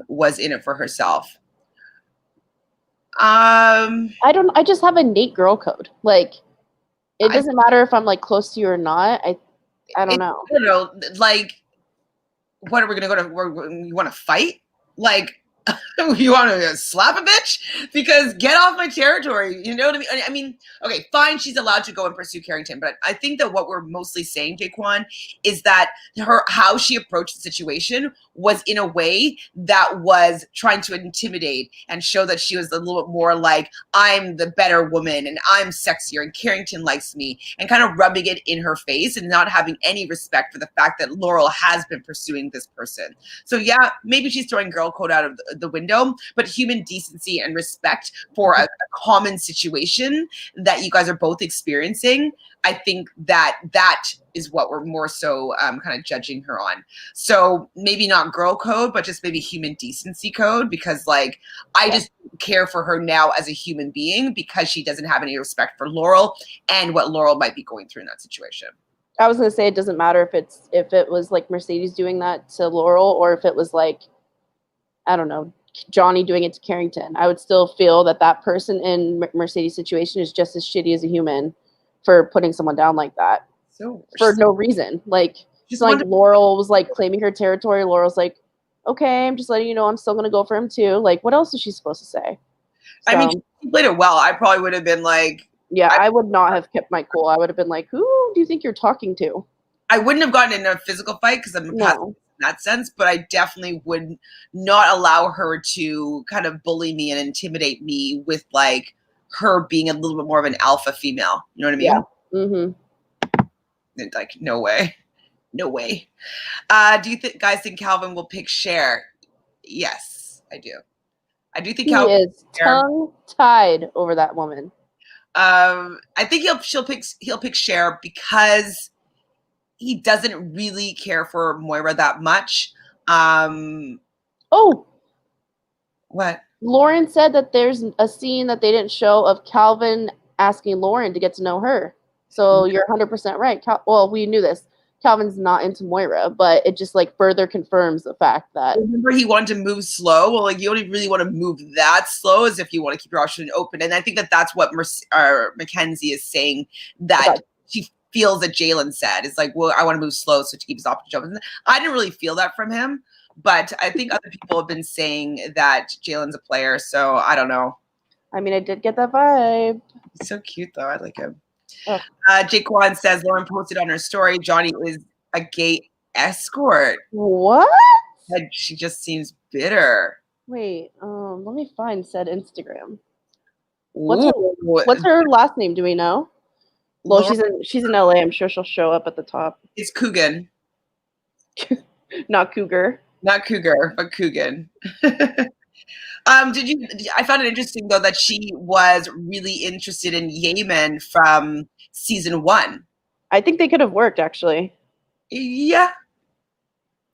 was in it for herself. I just have a Nate Girl Code. Like, it doesn't matter if I'm like close to you or not. I don't know. I don't know. Like, what are we gonna go to? You want to fight? Like, you want to slap a bitch? Because get off my territory. You know what I mean? I mean, okay, fine. She's allowed to go and pursue Carrington, but I think that what we're mostly saying, Jayquan, is that how she approached the situation was in a way that was trying to intimidate and show that she was a little bit more like, I'm the better woman and I'm sexier and Carrington likes me, and kind of rubbing it in her face and not having any respect for the fact that Laurel has been pursuing this person. So yeah, maybe she's throwing girl code out of the window, but human decency and respect for a common situation that you guys are both experiencing, I think that is what we're more so kind of judging her on. So maybe not girl code, but just maybe human decency code, because like I just care for her now as a human being because she doesn't have any respect for Laurel and what Laurel might be going through in that situation. I was gonna say it doesn't matter if it was like Mercedes doing that to Laurel or if it was like, I don't know, Johnny doing it to Carrington. I would still feel that person in Mercedes' situation is just as shitty as a human for putting someone down like that. So for no reason. Like, just like Laurel was like claiming her territory. Laurel's like, okay, I'm just letting you know I'm still gonna go for him too. Like, what else is she supposed to say? So, I mean, she played it well. I probably would have been like, yeah, I would not have kept my cool. I would have been like, who do you think you're talking to? I wouldn't have gotten in a physical fight because I'm a pacifist in that sense, but I definitely would not allow her to kind of bully me and intimidate me with like her being a little bit more of an alpha female. You know what I mean? Yeah. Mm-hmm. Like, no way. No way. Do you guys think Calvin will pick Cher? Yes, I do. I do think Calvin is tongue-tied over that woman. I think he'll pick Cher because he doesn't really care for Moira that much. What? Lauren said that there's a scene that they didn't show of Calvin asking Lauren to get to know her. So you're 100% right. Well, we knew this. Calvin's not into Moira, but it just like further confirms the fact that. Remember, he wanted to move slow. Well, like you only really want to move that slow as if you want to keep your option open. And I think that's what Mackenzie is saying that she feels that Jalen said. It's like, well, I want to move slow so to keep his option open. I didn't really feel that from him, but I think other people have been saying that Jalen's a player. So I don't know. I mean, I did get that vibe. He's so cute, though. I like him. Jayquan says Lauren posted on her story Johnny is a gay escort. What? And she just seems bitter. Wait, let me find said Instagram. What's her last name? Do we know? Well, she's in LA. I'm sure she'll show up at the top. It's Coogan. Not Cougar. Not Cougar, but Coogan. I found it interesting though that she was really interested in Yemen from season 1. I think they could have worked actually. Yeah.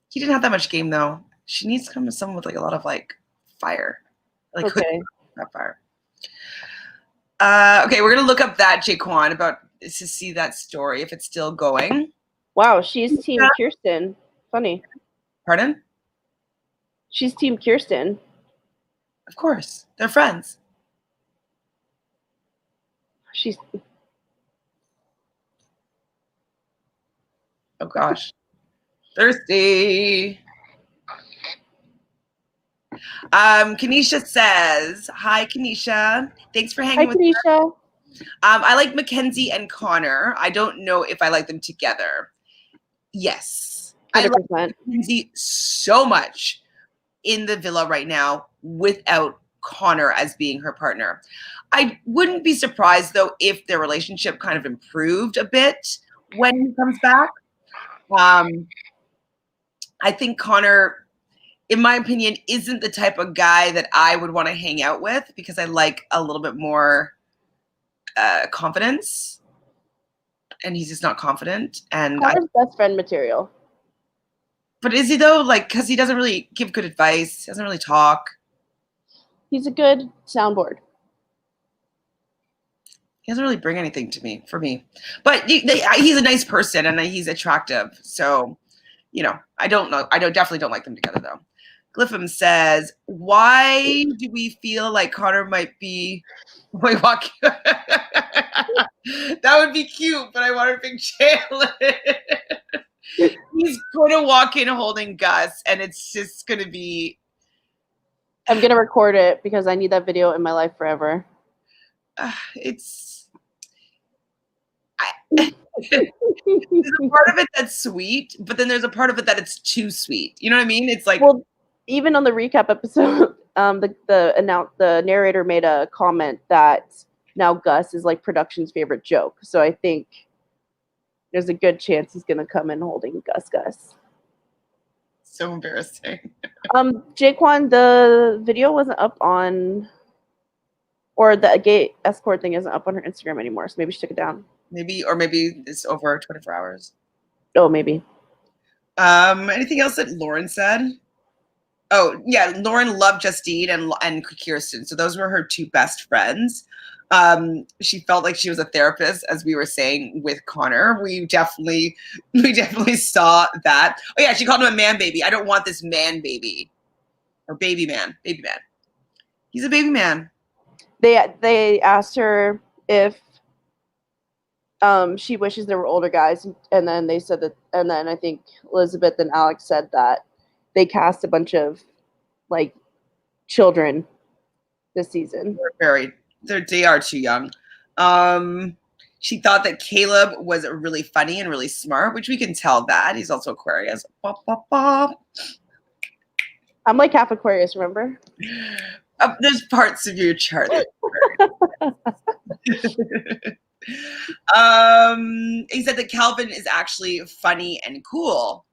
He didn't have that much game though. She needs to come to someone with like a lot of like fire. Like that fire. Okay, we're gonna look up that Jayquan about to see that story if it's still going. Wow, she's team Kirsten. Funny. Pardon? She's team Kirsten. Of course. They're friends. She's Oh gosh. Thirsty. Kanisha says, hi Kanisha. Thanks for hanging with us. Kanisha. I like Mackenzie and Connor. I don't know if I like them together. Yes. 100%. I like Mackenzie so much in the villa right now without Connor as being her partner. I wouldn't be surprised though if their relationship kind of improved a bit when he comes back. I think Connor, in my opinion, isn't the type of guy that I would want to hang out with because I like a little bit more confidence, and he's just not confident. And Connor's best friend material. But is he though? Like, because he doesn't really give good advice, he doesn't really talk. He's a good soundboard. He doesn't really bring anything to me, for me. But he's a nice person and he's attractive. So, you know, I don't know. I definitely don't like them together though. Glypham says, why do we feel like Connor might be walking? That would be cute, but I want to pick Jalen. He's going to walk in holding Gus, and it's just going to be... I'm going to record it because I need that video in my life forever. There's a part of it that's sweet, but then there's a part of it that it's too sweet. You know what I mean? It's like... Well, even on the recap episode, the narrator made a comment that now Gus is like production's favorite joke. So I think there's a good chance he's gonna come in holding Gus. So embarrassing. Jayquan, the video wasn't up on, or the gay escort thing isn't up on her Instagram anymore. So maybe she took it down. Maybe it's over 24 hours. Oh, maybe. Anything else that Lauren said? Oh, yeah, Lauren loved Justine and Kirsten. So those were her two best friends. She felt like she was a therapist, as we were saying with Connor. We definitely saw that. Oh yeah, she called him a man baby. I don't want this man baby. Or baby man. Baby man. He's a baby man. They asked her if she wishes there were older guys, and then they said that, and then I think Elizabeth and Alex said that they cast a bunch of like children this season. They are too young. She thought that Caleb was really funny and really smart, which we can tell that. He's also Aquarius. Bop, bop, bop. I'm like half Aquarius, remember? There's parts of your chart. He said that Calvin is actually funny and cool.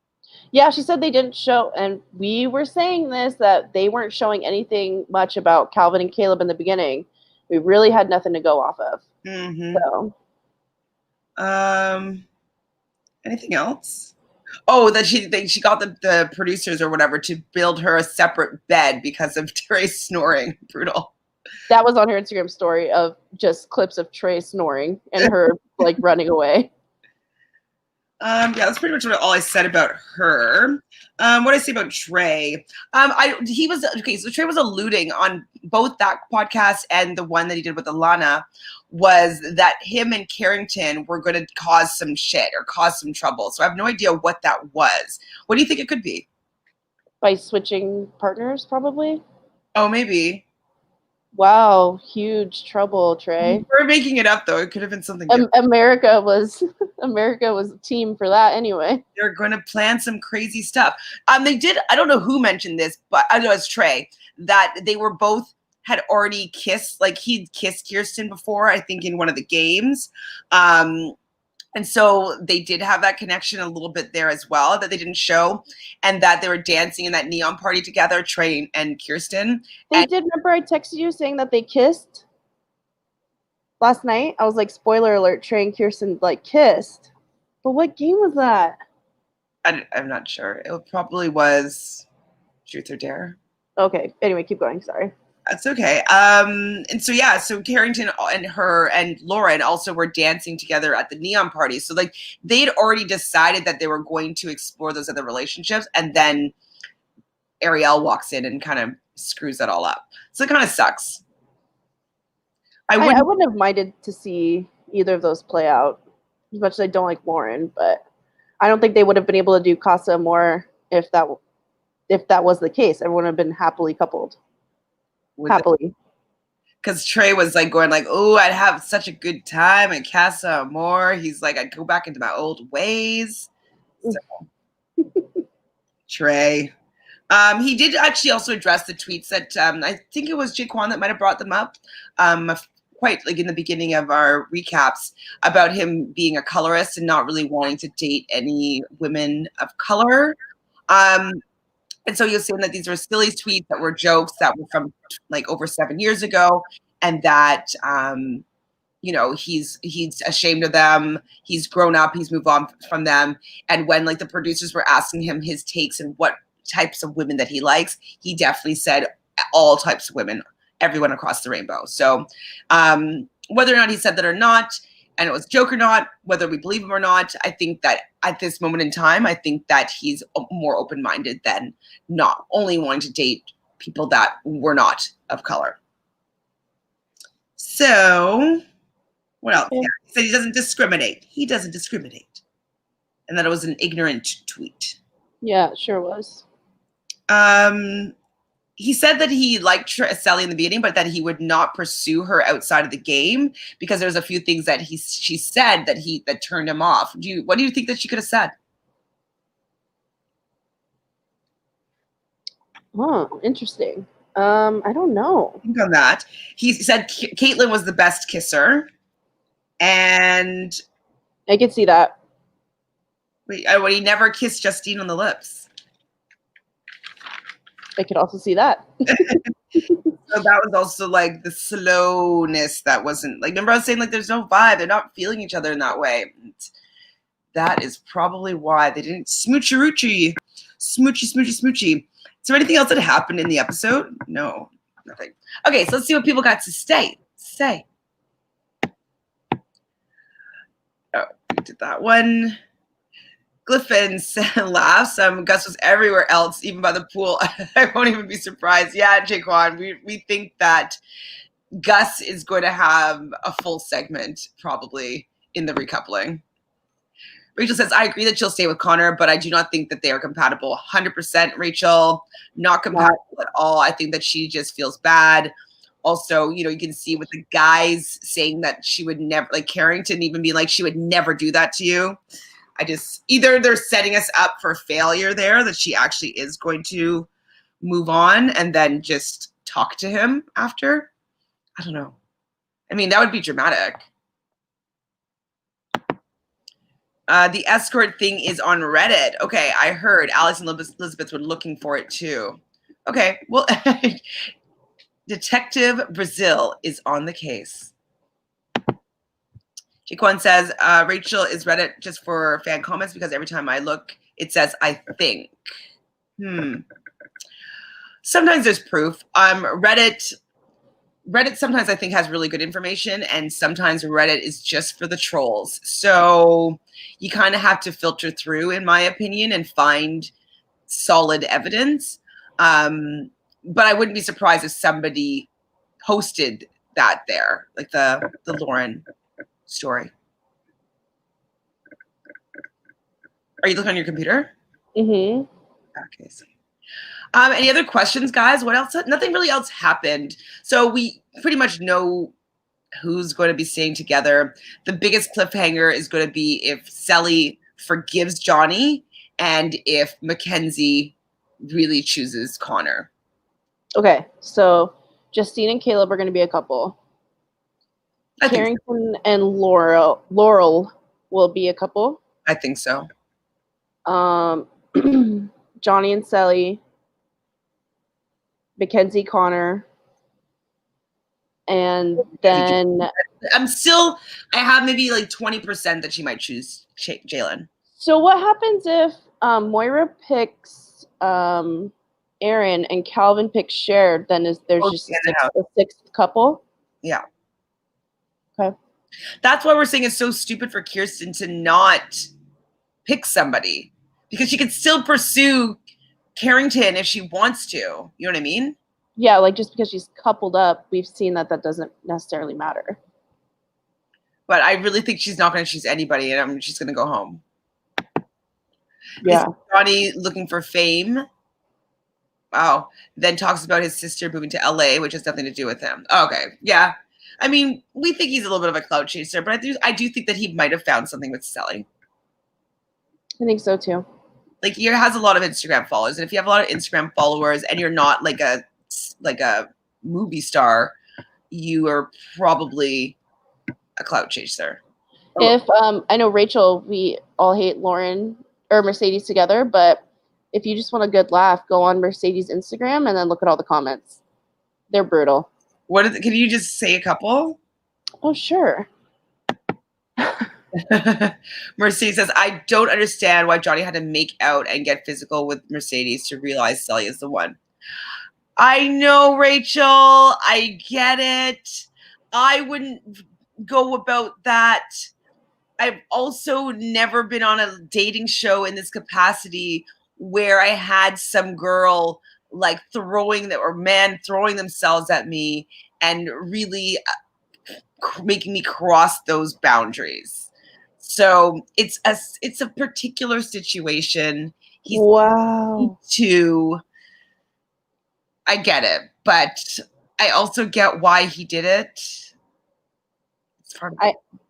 Yeah, she said they didn't show, and we were saying this, that they weren't showing anything much about Calvin and Caleb in the beginning. We really had nothing to go off of. Mm-hmm. So, anything else? Oh, that she got the producers or whatever to build her a separate bed because of Trey snoring. Brutal. That was on her Instagram story of just clips of Trey snoring and her like running away. Yeah, that's pretty much all I said about her. What I say about Trey, so Trey was alluding on both that podcast and the one that he did with Alana, was that him and Carrington were going to cause some shit or cause some trouble. So I have no idea what that was. What do you think it could be? By switching partners, probably. Oh, maybe. Wow, huge trouble, Trey. We're making it up though. It could have been something different. America was a team for that anyway. They're going to plan some crazy stuff. They did. I don't know who mentioned this, but I know it's Trey, that they were both had already kissed. Like he'd kissed Kirsten before, I think in one of the games. And so they did have that connection a little bit there as well that they didn't show, and that they were dancing in that neon party together, Trey and Kirsten. They did. Remember I texted you saying that they kissed last night? I was like, spoiler alert, Trey and Kirsten like kissed. But what game was that? I'm not sure. It probably was Truth or Dare. Okay. Anyway, keep going. Sorry. That's okay. And so, yeah, so Carrington and her and Lauren also were dancing together at the neon party. So like they'd already decided that they were going to explore those other relationships. And then Ariel walks in and kind of screws that all up. So it kind of sucks. I wouldn't have minded to see either of those play out, as much as I don't like Lauren, but I don't think they would have been able to do Casa Amor if that was the case. Everyone would have been happily coupled. Happily. Because Trey was like going like, oh, I'd have such a good time at Casa Amor. He's like, I'd go back into my old ways. So, Trey. He did actually also address the tweets that I think it was Jayquan that might have brought them up quite like in the beginning of our recaps about him being a colorist and not really wanting to date any women of color. And so he was saying that these were silly tweets that were jokes that were from like over 7 years ago, and that you know, he's ashamed of them. He's grown up. He's moved on from them. And when like the producers were asking him his takes and what types of women that he likes, he definitely said all types of women, everyone across the rainbow. So whether or not he said that or not, and it was a joke or not, whether we believe him or not, I think that at this moment in time, I think that he's more open-minded than not only wanting to date people that were not of color. So what else? Yeah. He said he doesn't discriminate. He doesn't discriminate. And that it was an ignorant tweet. Yeah, it sure was. He said that he liked Cely in the beginning, but that he would not pursue her outside of the game because there's a few things that she said that turned him off. What do you think that she could have said? Oh, interesting. I don't know. Think on that. He said Caitlyn was the best kisser, and I could see that. When he never kissed Justine on the lips. I could also see that. So that was also like the slowness that wasn't like, remember I was saying like there's no vibe, they're not feeling each other in that way. And that is probably why they didn't smoochy. Is there anything else that happened in the episode? No, nothing. Okay, so let's see what people got to say. Oh, we did that one. Gliffin laughs. Gus was everywhere else, even by the pool. I won't even be surprised. Yeah, Jayquan, we think that Gus is going to have a full segment probably in the recoupling. Rachel says, I agree that she'll stay with Connor, but I do not think that they are compatible. 100%, Rachel. Not compatible at all. I think that she just feels bad. Also, you know, you can see with the guys saying that she would never, like Carrington even being like, she would never do that to you. Either they're setting us up for failure there, that she actually is going to move on and then just talk to him after. I don't know. I mean, that would be dramatic. The escort thing is on Reddit. Okay, I heard Alex and Elizabeth were looking for it too. Okay, well, Detective Brazil is on the case. Jayquan says, Rachel is Reddit just for fan comments because every time I look, it says, I think. Sometimes there's proof. Reddit sometimes I think has really good information, and sometimes Reddit is just for the trolls. So you kind of have to filter through, in my opinion, and find solid evidence. But I wouldn't be surprised if somebody posted that there, like the Lauren story. Are you looking on your computer? Mm-hmm. Okay. So. Any other questions, guys? What else? Nothing really else happened. So we pretty much know who's going to be staying together. The biggest cliffhanger is going to be if Cely forgives Johnny and if Mackenzie really chooses Connor. Okay, so Justine and Caleb are going to be a couple. Carrington and Laurel will be a couple. I think so. Johnny and Cely, Mackenzie, Connor, and then I have maybe like 20% that she might choose Jalen. So what happens if Moira picks Aaron and Calvin picks Cher? Then there's just a sixth couple? Yeah. Okay. That's why we're saying it's so stupid for Kirsten to not pick somebody, because she can still pursue Carrington if she wants to. You know what I mean? Yeah, like just because she's coupled up, we've seen that doesn't necessarily matter. But I really think she's not going to choose anybody, and she's going to go home. Yeah. Is Johnny looking for fame? Oh, then talks about his sister moving to LA, which has nothing to do with him. Okay, yeah. I mean, we think he's a little bit of a clout chaser, but I do think that he might have found something with Cely. I think so too. Like, he has a lot of Instagram followers, and if you have a lot of Instagram followers and you're not like a movie star, you are probably a clout chaser. If I know Rachel, we all hate Lauren or Mercedes together, but if you just want a good laugh, go on Mercedes' Instagram and then look at all the comments. They're brutal. Can you just say a couple? Oh, sure. Mercedes says, I don't understand why Johnny had to make out and get physical with Mercedes to realize Cely is the one. I know, Rachel. I get it. I wouldn't go about that. I've also never been on a dating show in this capacity where I had some girl like man throwing themselves at me and really making me cross those boundaries. So it's a particular situation. Wow. I get it, but I also get why he did it.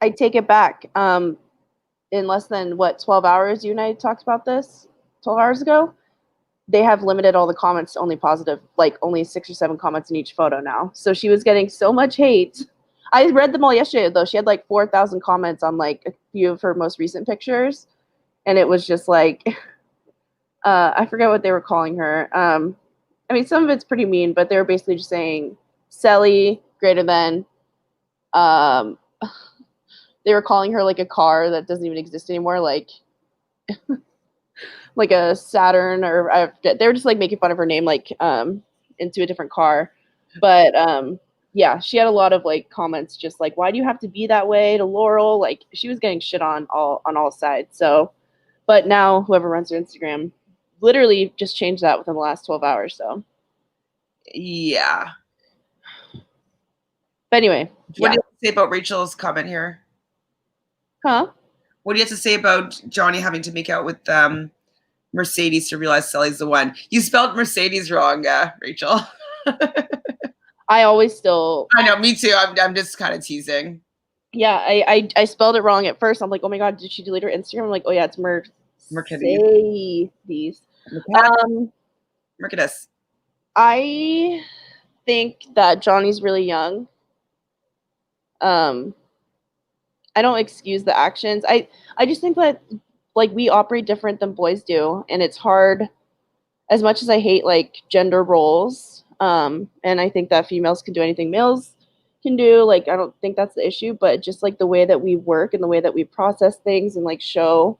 I take it back. In less than 12 hours, you and I talked about this 12 hours ago. They have limited all the comments to only positive, like only 6 or 7 comments in each photo now. So she was getting so much hate. I read them all yesterday, though. She had like 4,000 comments on like a few of her most recent pictures. And it was just like, I forget what they were calling her. I mean, some of it's pretty mean, but they were basically just saying Cely greater than. They were calling her like a car that doesn't even exist anymore, like like a Saturn, or they were just like making fun of her name, like into a different car. But yeah, she had a lot of like comments just like, why do you have to be that way to Laurel? Like she was getting shit on all sides. So, but now whoever runs her Instagram literally just changed that within the last 12 hours. So yeah. But anyway, what do you have to say about Rachel's comment here? Huh? What do you have to say about Johnny having to make out with Mercedes to realize Cely's the one? You spelled Mercedes wrong, Rachel. I always still. I know, me too. I'm just kind of teasing. Yeah, I spelled it wrong at first. I'm like, oh my god, did she delete her Instagram? I'm like, oh yeah, it's Mercedes. Mercedes. I think that Johnny's really young. I don't excuse the actions. I just think that like we operate different than boys do, and it's hard. As much as I hate like gender roles, and I think that females can do anything males can do, like I don't think that's the issue, but just like the way that we work and the way that we process things and like show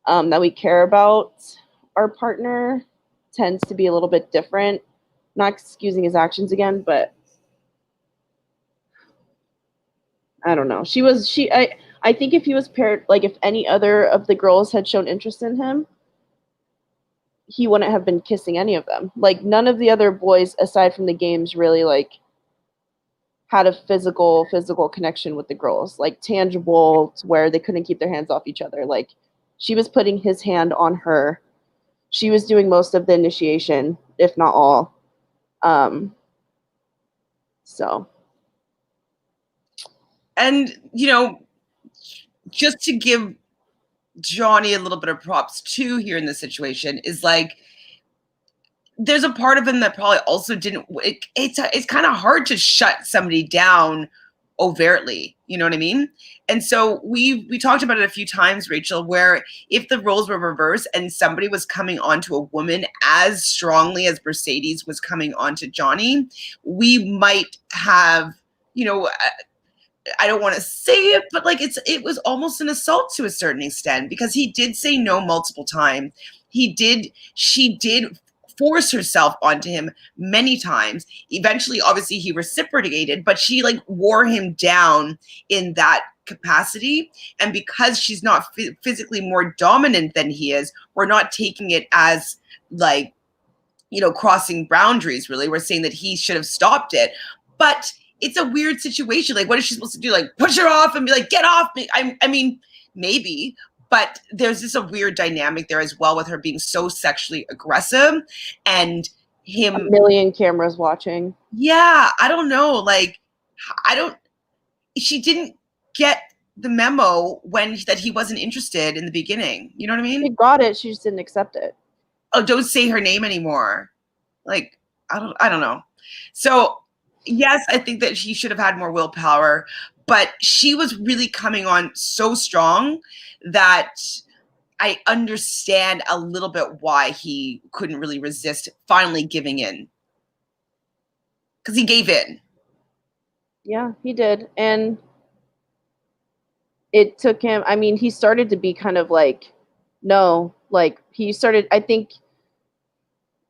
that we care about our partner tends to be a little bit different. Not excusing his actions again, but I don't know. I think if he was paired, like if any other of the girls had shown interest in him, he wouldn't have been kissing any of them. Like none of the other boys aside from the games really like had a physical connection with the girls, like tangible to where they couldn't keep their hands off each other. Like she was putting his hand on her. She was doing most of the initiation, if not all. So. And, you know, just to give Johnny a little bit of props too here in this situation is like, there's a part of him that probably also didn't, it's kind of hard to shut somebody down overtly, you know what I mean? And so we talked about it a few times, Rachel, where if the roles were reversed and somebody was coming onto a woman as strongly as Mercedes was coming onto Johnny, we might have, you know, I don't want to say it, but like it was almost an assault to a certain extent because he did say no multiple times. She did force herself onto him many times. Eventually, obviously, he reciprocated, but she like wore him down in that capacity. And because she's not physically more dominant than he is, we're not taking it as like, crossing boundaries, really. We're saying that he should have stopped it. But it's a weird situation. Like, what is she supposed to do? Like, push her off and be like, get off me? I mean, maybe. But there's just a weird dynamic there as well with her being so sexually aggressive and him. 1 million cameras watching. Yeah, I don't know. Like, she didn't get the memo that he wasn't interested in the beginning. You know what I mean? She got it. She just didn't accept it. Oh, don't say her name anymore. Like, I don't know. So yes, I think that he should have had more willpower, but she was really coming on so strong that I understand a little bit why he couldn't really resist finally giving in. Because he gave in. Yeah, he did. And it took him, I mean, he started to be kind of like, no, like he started, I think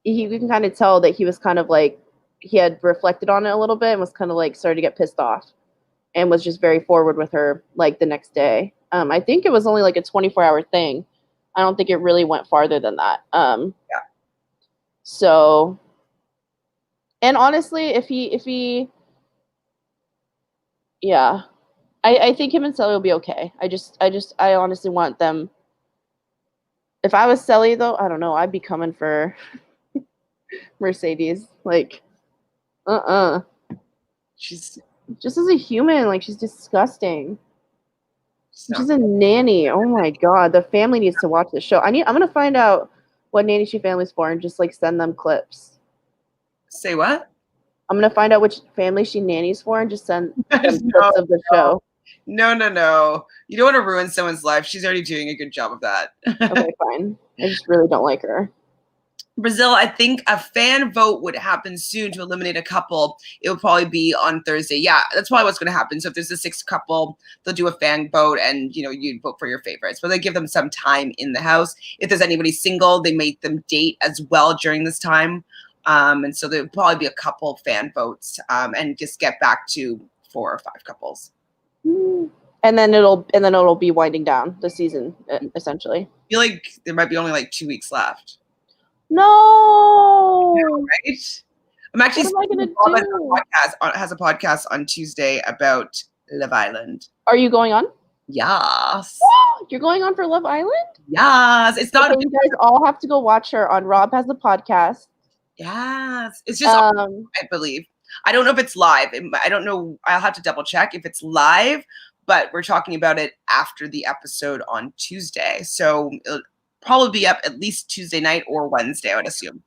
you can kind of tell that he was kind of like, he had reflected on it a little bit and was kind of like started to get pissed off and was just very forward with her like the next day. I think it was only like a 24-hour thing. I don't think it really went farther than that. Yeah. So, and honestly, if he, yeah, I think him and Cely will be okay. I honestly want them. If I was Cely though, I don't know, I'd be coming for Mercedes. Like, She's just as a human, like she's disgusting. She's a nanny. Oh my god, the family needs to watch this show. I'm gonna find out what nanny she family's for and just like send them clips. Say what? I'm gonna find out which family she nannies for and just send them clips of the show. No. You don't want to ruin someone's life. She's already doing a good job of that. Okay, fine. I just really don't like her. Brazil, I think a fan vote would happen soon to eliminate a couple. It will probably be on Thursday. Yeah, that's probably what's going to happen. So if there's a 6th couple, they'll do a fan vote and, you'd vote for your favorites. But they give them some time in the house. If there's anybody single, they make them date as well during this time. And so there'll probably be a couple fan votes and just get back to 4 or 5 couples. And then it'll be winding down the season, essentially. I feel like there might be only like 2 weeks left. No, right? I'm actually what am I gonna do? Has a podcast on Tuesday about Love Island. Are you going on? Yes. You're going on for Love Island? Yes. It's not. Okay, you guys all have to go watch her on Rob Has a Podcast. Yes. It's just, I believe. I don't know if it's live. I don't know. I'll have to double check if it's live, but we're talking about it after the episode on Tuesday. So it'll probably be up at least Tuesday night or Wednesday, I would assume.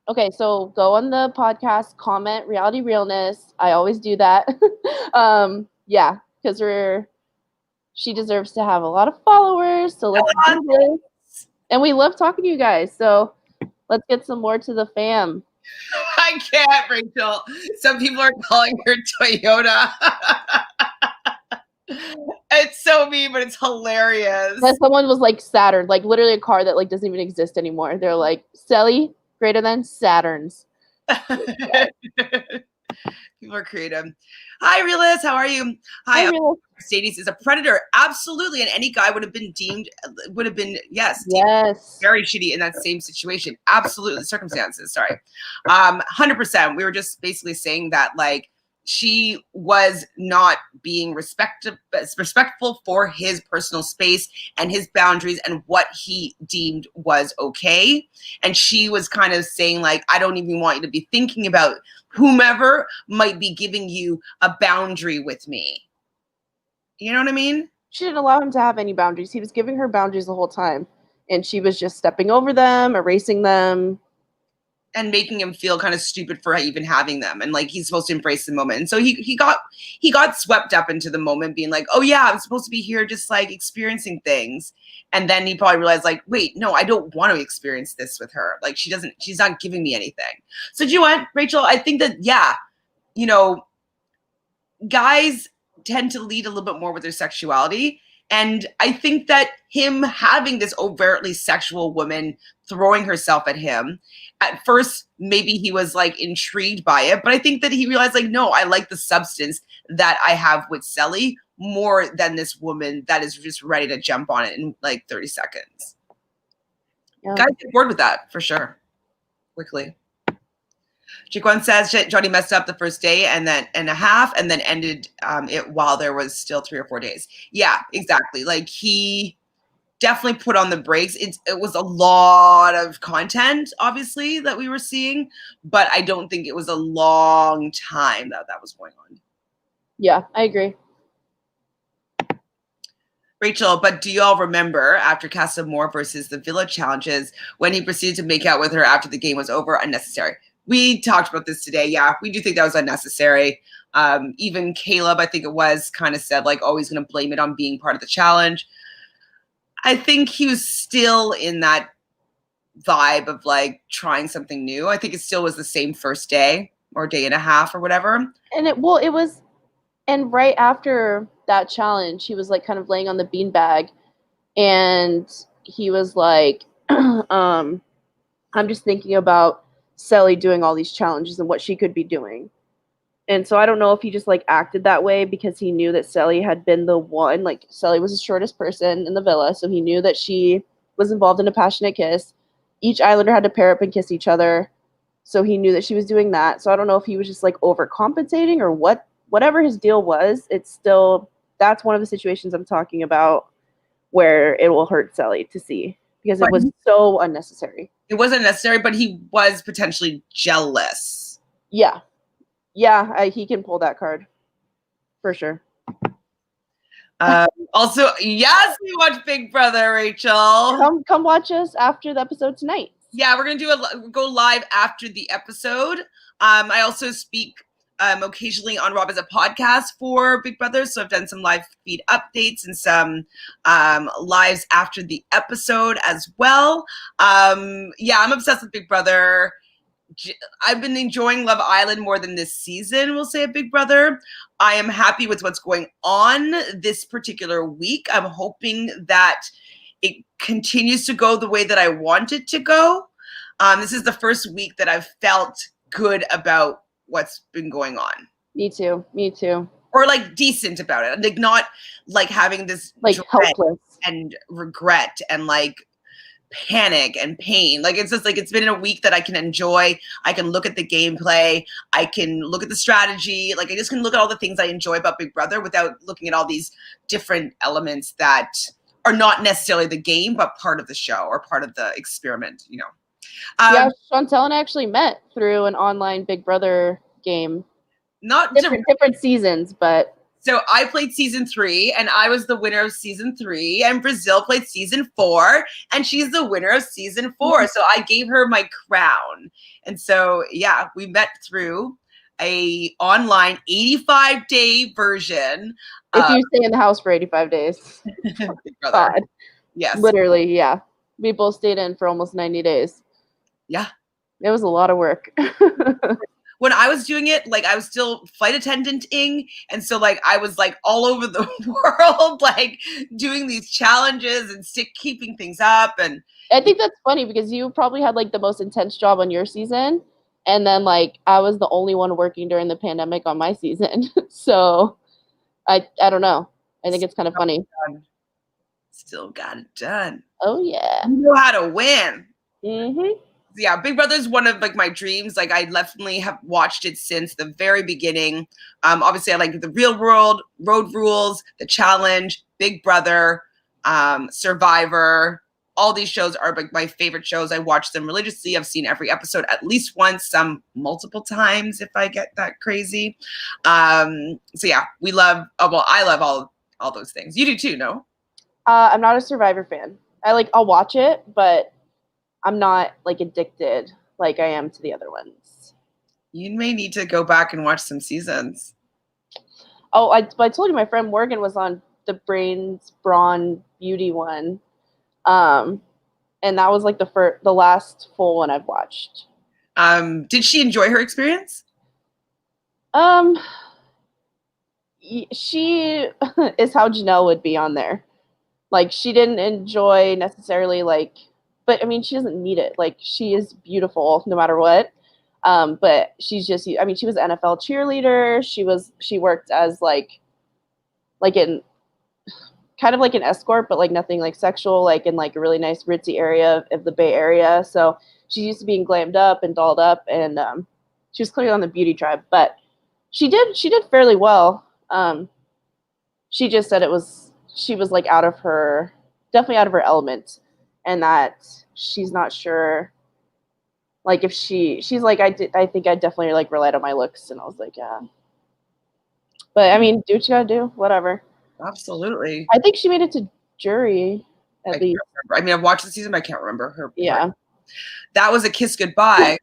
Okay, so go on the podcast, comment Reality Realness. I always do that. Yeah, because she deserves to have a lot of followers. So let's do this. And we love talking to you guys. So let's get some more to the fam. I can't, Rachel. Some people are calling her Toyota. It's so mean, but it's hilarious. And someone was like Saturn, like literally a car that like doesn't even exist anymore. They're like Cely greater than Saturns. People are creative. Hi, Realnesss. How are you? Hi, Mercedes is a predator. Absolutely. And any guy would have been, yes, very shitty in that same situation. Absolutely. Circumstances. Sorry. 100%. We were just basically saying that, like, she was not being respectful for his personal space and his boundaries and what he deemed was okay. And she was kind of saying, like, I don't even want you to be thinking about whomever might be giving you a boundary with me. You know what I mean? She didn't allow him to have any boundaries. He was giving her boundaries the whole time. And she was just stepping over them, erasing them. And making him feel kind of stupid for even having them. And like, he's supposed to embrace the moment. And so he got swept up into the moment being like, oh yeah, I'm supposed to be here just like experiencing things. And then he probably realized like, wait, no, I don't want to experience this with her. Like she's not giving me anything. So do you know what, Rachel? I think that, yeah, guys tend to lead a little bit more with their sexuality. And I think that him having this overtly sexual woman throwing herself at him, at first, maybe he was like intrigued by it, but I think that he realized like, no, I like the substance that I have with Cely more than this woman that is just ready to jump on it in like 30 seconds. Yeah. Guys get bored with that for sure. Quickly. Jayquan says Johnny messed up the first day and a half, and then ended it while there was still 3 or 4 days. Yeah, exactly. Like he definitely put on the brakes. It was a lot of content, obviously, that we were seeing, but I don't think it was a long time that was going on. Yeah, I agree. Rachel, but do you all remember after Casa Amor versus the Villa challenges when he proceeded to make out with her after the game was over? Unnecessary. We talked about this today. Yeah, we do think that was unnecessary. Even Caleb, I think it was, kind of said like, oh, he's going to blame it on being part of the challenge. I think he was still in that vibe of like trying something new. I think it still was the same first day or day and a half or whatever. And it was, and right after that challenge, he was like kind of laying on the beanbag, and he was like, I'm just thinking about Cely doing all these challenges and what she could be doing. And so I don't know if he just like acted that way because he knew that Cely had been the one, like Cely was the shortest person in the villa. So he knew that she was involved in a passionate kiss. Each Islander had to pair up and kiss each other. So he knew that she was doing that. So I don't know if he was just like overcompensating or whatever his deal was. It's still, that's one of the situations I'm talking about where it will hurt Cely to see because it was so unnecessary. It wasn't necessary, but he was potentially jealous. Yeah. Yeah, he can pull that card for sure. Also, yes, we watch Big Brother, Rachel. Come watch us after the episode tonight. Yeah, we're gonna go live after the episode. I also speak occasionally on Rob as a podcast for Big Brother, so I've done some live feed updates and some lives after the episode as well. Yeah, I'm obsessed with Big Brother. I've been enjoying Love Island more than this season, we'll say, at Big Brother. I am happy with what's going on this particular week. I'm hoping that it continues to go the way that I want it to go. This is the first week that I've felt good about what's been going on. Me too. Or like decent about it. Like not like having this like helpless and regret and like panic and pain. Like it's just like it's been a week that I can enjoy. I can look at the gameplay. I can look at the strategy. Like I just can look at all the things I enjoy about Big Brother without looking at all these different elements that are not necessarily the game, but part of the show or part of the experiment, you know. Yeah, Chantele and I actually met through an online Big Brother game. Not different seasons, but so I played season 3 and I was the winner of season 3, and Brazil played season 4 and she's the winner of season 4. So I gave her my crown. And so, yeah, we met through a online 85-day version. If you stay in the house for 85 days. God. Yes. Literally, yeah. We both stayed in for almost 90 days. Yeah. It was a lot of work. When I was doing it, like I was still flight attendant-ing, and so like I was like all over the world, like doing these challenges and keeping things up. And I think that's funny because you probably had like the most intense job on your season, and then like I was the only one working during the pandemic on my season. So I don't know. I think it's kind of funny. Still got it done. Oh yeah. You know how to win. Mm-hmm. Yeah, Big Brother is one of like my dreams. Like I definitely have watched it since the very beginning. Obviously I like the Real World, Road Rules, The Challenge, Big Brother, Survivor. All these shows are like my favorite shows. I watch them religiously. I've seen every episode at least once, some multiple times if I get that crazy. So yeah, we love. Oh, well, I love all those things. You do too, no? I'm not a Survivor fan. I'll watch it, but I'm not like addicted like I am to the other ones. You may need to go back and watch some seasons. Oh, I told you my friend Morgan was on the Brains Brawn Beauty one. And that was like the last full one I've watched. Did she enjoy her experience? She is how Janelle would be on there. Like she didn't enjoy necessarily like, but I mean, she doesn't need it. Like she is beautiful no matter what. But she's just, I mean, she was an NFL cheerleader. She worked as like in kind of like an escort, but like nothing like sexual, like in like a really nice ritzy area of the Bay Area. So she's used to being glammed up and dolled up, and She was clearly on the beauty tribe, but she did fairly well. She just said she was like definitely out of her element, and that she's not sure. Like if she's like, I think I definitely like relied on my looks, and I was like, yeah. But I mean, do what you gotta do, whatever. Absolutely. I think she made it to jury at least. I mean, I've watched the season, but I can't remember her. Yeah. That was a kiss goodbye.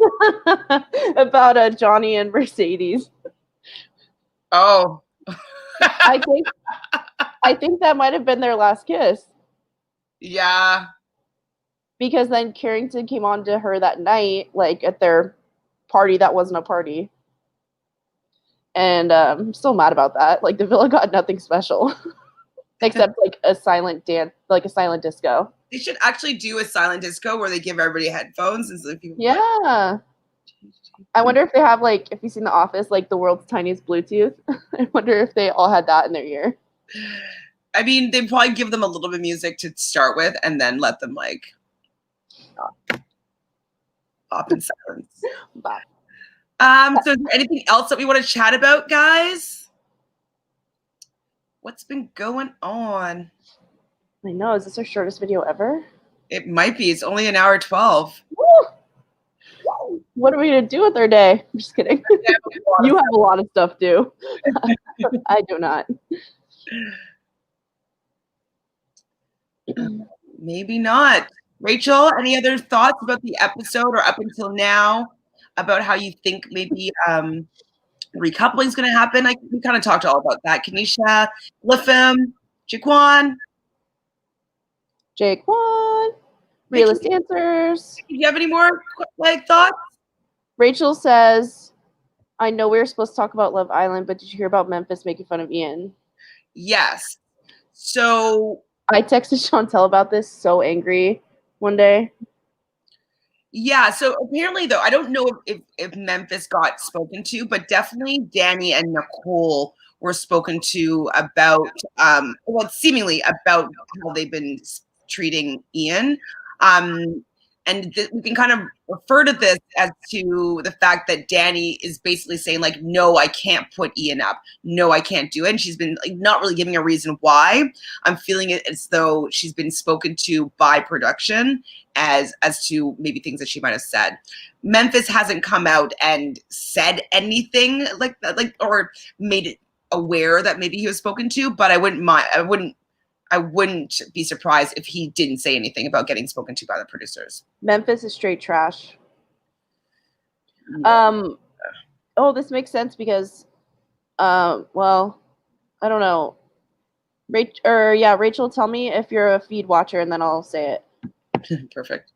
About Johnny and Mercedes. Oh. I think that might have been their last kiss. Yeah. Because then Carrington came on to her that night, like at their party that wasn't a party. And I'm still mad about that. Like the villa got nothing special. Except like a silent dance, like a silent disco. They should actually do a silent disco where they give everybody headphones and so people. Yeah. I wonder if they have like, if you've seen The Office, like the world's tiniest Bluetooth. I wonder if they all had that in their ear. I mean, they'd probably give them a little bit of music to start with and then let them like pop in silence. Bye. So is there anything else that we want to chat about, guys? What's been going on? I know. Is this our shortest video ever? It might be. It's only an hour 12. Woo! What are we going to do with our day? I'm just kidding. You have a lot of stuff to do. I do not. Maybe not. Rachel, any other thoughts about the episode or up until now about how you think maybe recoupling is going to happen? We kind of talked all about that. Kanisha, Lifim, Jayquan. Realist answers. Do you have any more thoughts? Rachel says, I know we were supposed to talk about Love Island, but did you hear about Memphis making fun of Ian? Yes. So I texted Chantele about this, so angry one day. Yeah, so apparently, though, I don't know if Memphis got spoken to, but definitely Danny and Nicole were spoken to about, seemingly about how they've been treating Ian. And we can kind of refer to this as to the fact that Danny is basically saying, like, no, I can't put Ian up. No, I can't do it. And she's been like, not really giving a reason why. I'm feeling it as though she's been spoken to by production as to maybe things that she might have said. Memphis hasn't come out and said anything like that, or made it aware that maybe he was spoken to, but I wouldn't be surprised if he didn't say anything about getting spoken to by the producers. Memphis is straight trash. This makes sense because, well, I don't know. Rachel, tell me if you're a feed watcher, and then I'll say it. Perfect.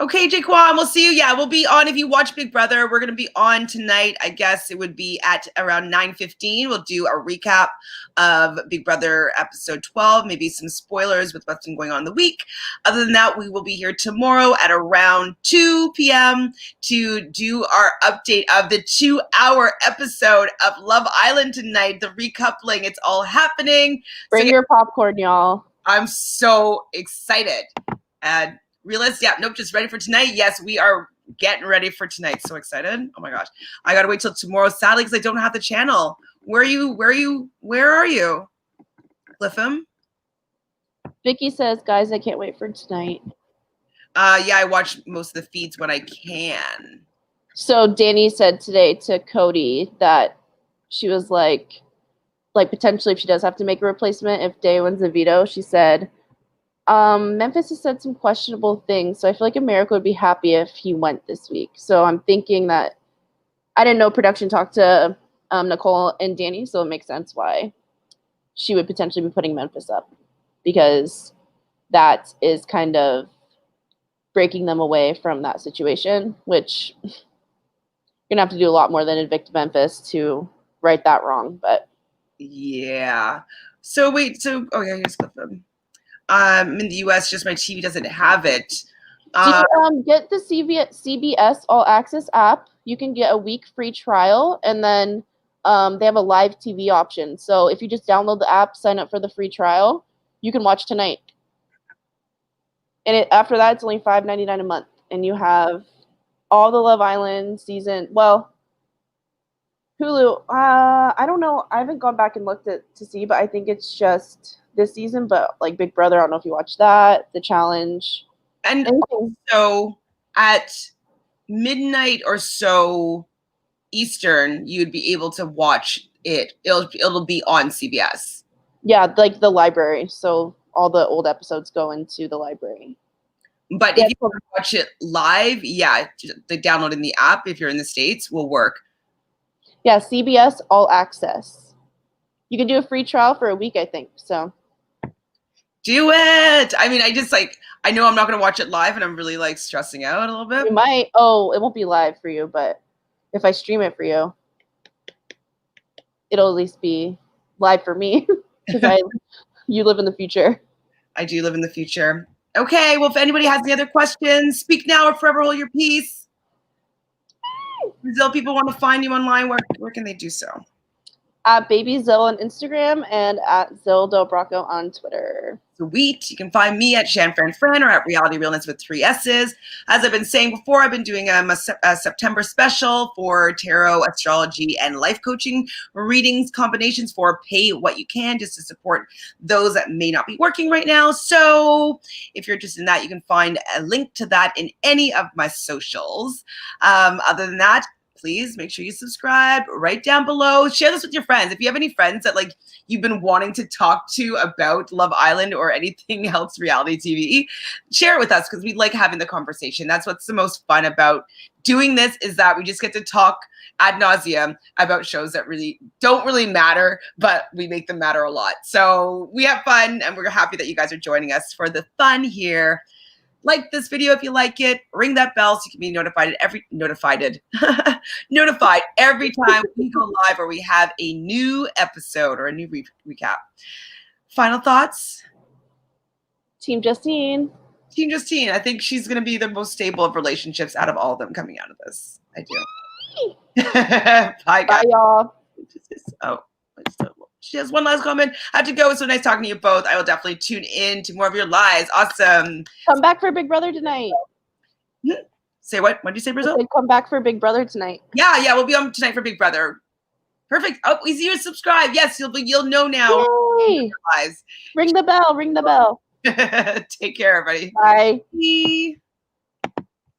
Okay, Jayquan, we'll see you. Yeah, we'll be on. If you watch Big Brother, we're going to be on tonight. I guess it would be at around 9:15. We'll do a recap of Big Brother episode 12, maybe some spoilers with what's been going on in the week. Other than that, we will be here tomorrow at around 2 p.m. to do our update of the 2-hour episode of Love Island tonight, the recoupling. It's all happening. Bring your popcorn, y'all. I'm so excited. And Realnesss, just ready for tonight. Yes, we are getting ready for tonight. So excited. Oh my gosh. I gotta wait till tomorrow, sadly, because I don't have the channel. Where are you? Lifim? Vicky says, guys, I can't wait for tonight. I watch most of the feeds when I can. So Danny said today to Cody that she was like potentially if she does have to make a replacement, if Day wins a veto, she said, Memphis has said some questionable things, so I feel like America would be happy if he went this week. So I'm thinking that I didn't know production talked to Nicole and Danny, so it makes sense why she would potentially be putting Memphis up, because that is kind of breaking them away from that situation, which you're gonna have to do a lot more than evict Memphis to right that wrong. But yeah. So wait. So here's Clifford. In the U.S., just my TV doesn't have it. Get the CBS All Access app. You can get a week free trial, and then they have a live TV option. So if you just download the app, sign up for the free trial, you can watch tonight. And after that, it's only $5.99 a month, and you have all the Love Island season. Well, Hulu. I don't know. I haven't gone back and looked at to see, but I think it's just this season. But like Big Brother, I don't know if you watched that. The Challenge. And Anything. so at midnight or so Eastern, you'd be able to watch it. It'll be on CBS. Yeah, like the library. So all the old episodes go into the library. But if you want to watch it live, yeah, the downloading the app if you're in the States will work. Yeah, CBS All Access. You can do a free trial for a week, I think. So do it. I mean, I know I'm not going to watch it live, and I'm really like stressing out a little bit. you might. Oh, it won't be live for you, but if I stream it for you, it'll at least be live for me because you live in the future. I do live in the future. Okay, well, if anybody has any other questions, speak now or forever hold your peace. Brazil people want to find you online. Where can they do so? At Baby Zill on Instagram and at Zildo Brocco on Twitter. Sweet. You can find me at ShanFranFran or at Reality Realness with 3 S's. As I've been saying before, I've been doing a September special for tarot, astrology, and life coaching readings combinations for pay what you can just to support those that may not be working right now. So if you're interested in that, you can find a link to that in any of my socials. Other than that, please make sure you subscribe right down below. Share this with your friends. If you have any friends that like you've been wanting to talk to about Love Island or anything else reality TV, share it with us because we like having the conversation. That's what's the most fun about doing this is that we just get to talk ad nauseum about shows that really don't really matter, but we make them matter a lot. So we have fun and we're happy that you guys are joining us for the fun here. Like this video if you like it. Ring that bell so you can be notified every time we go live or we have a new episode or a new recap. Final thoughts? Team Justine. Team Justine. I think she's going to be the most stable of relationships out of all of them coming out of this. I do. Bye, guys. Bye, y'all. She has one last comment. I have to go. So nice talking to you both. I will definitely tune in to more of your lives. Awesome. Come back for Big Brother tonight. Say what? What did you say, Brazil? Come back for Big Brother tonight. Yeah, we'll be on tonight for Big Brother. Perfect. Oh, we see you subscribe. Yes, you'll know now. Yay. Ring the bell. Ring the bell. Take care, everybody. Bye. Bye.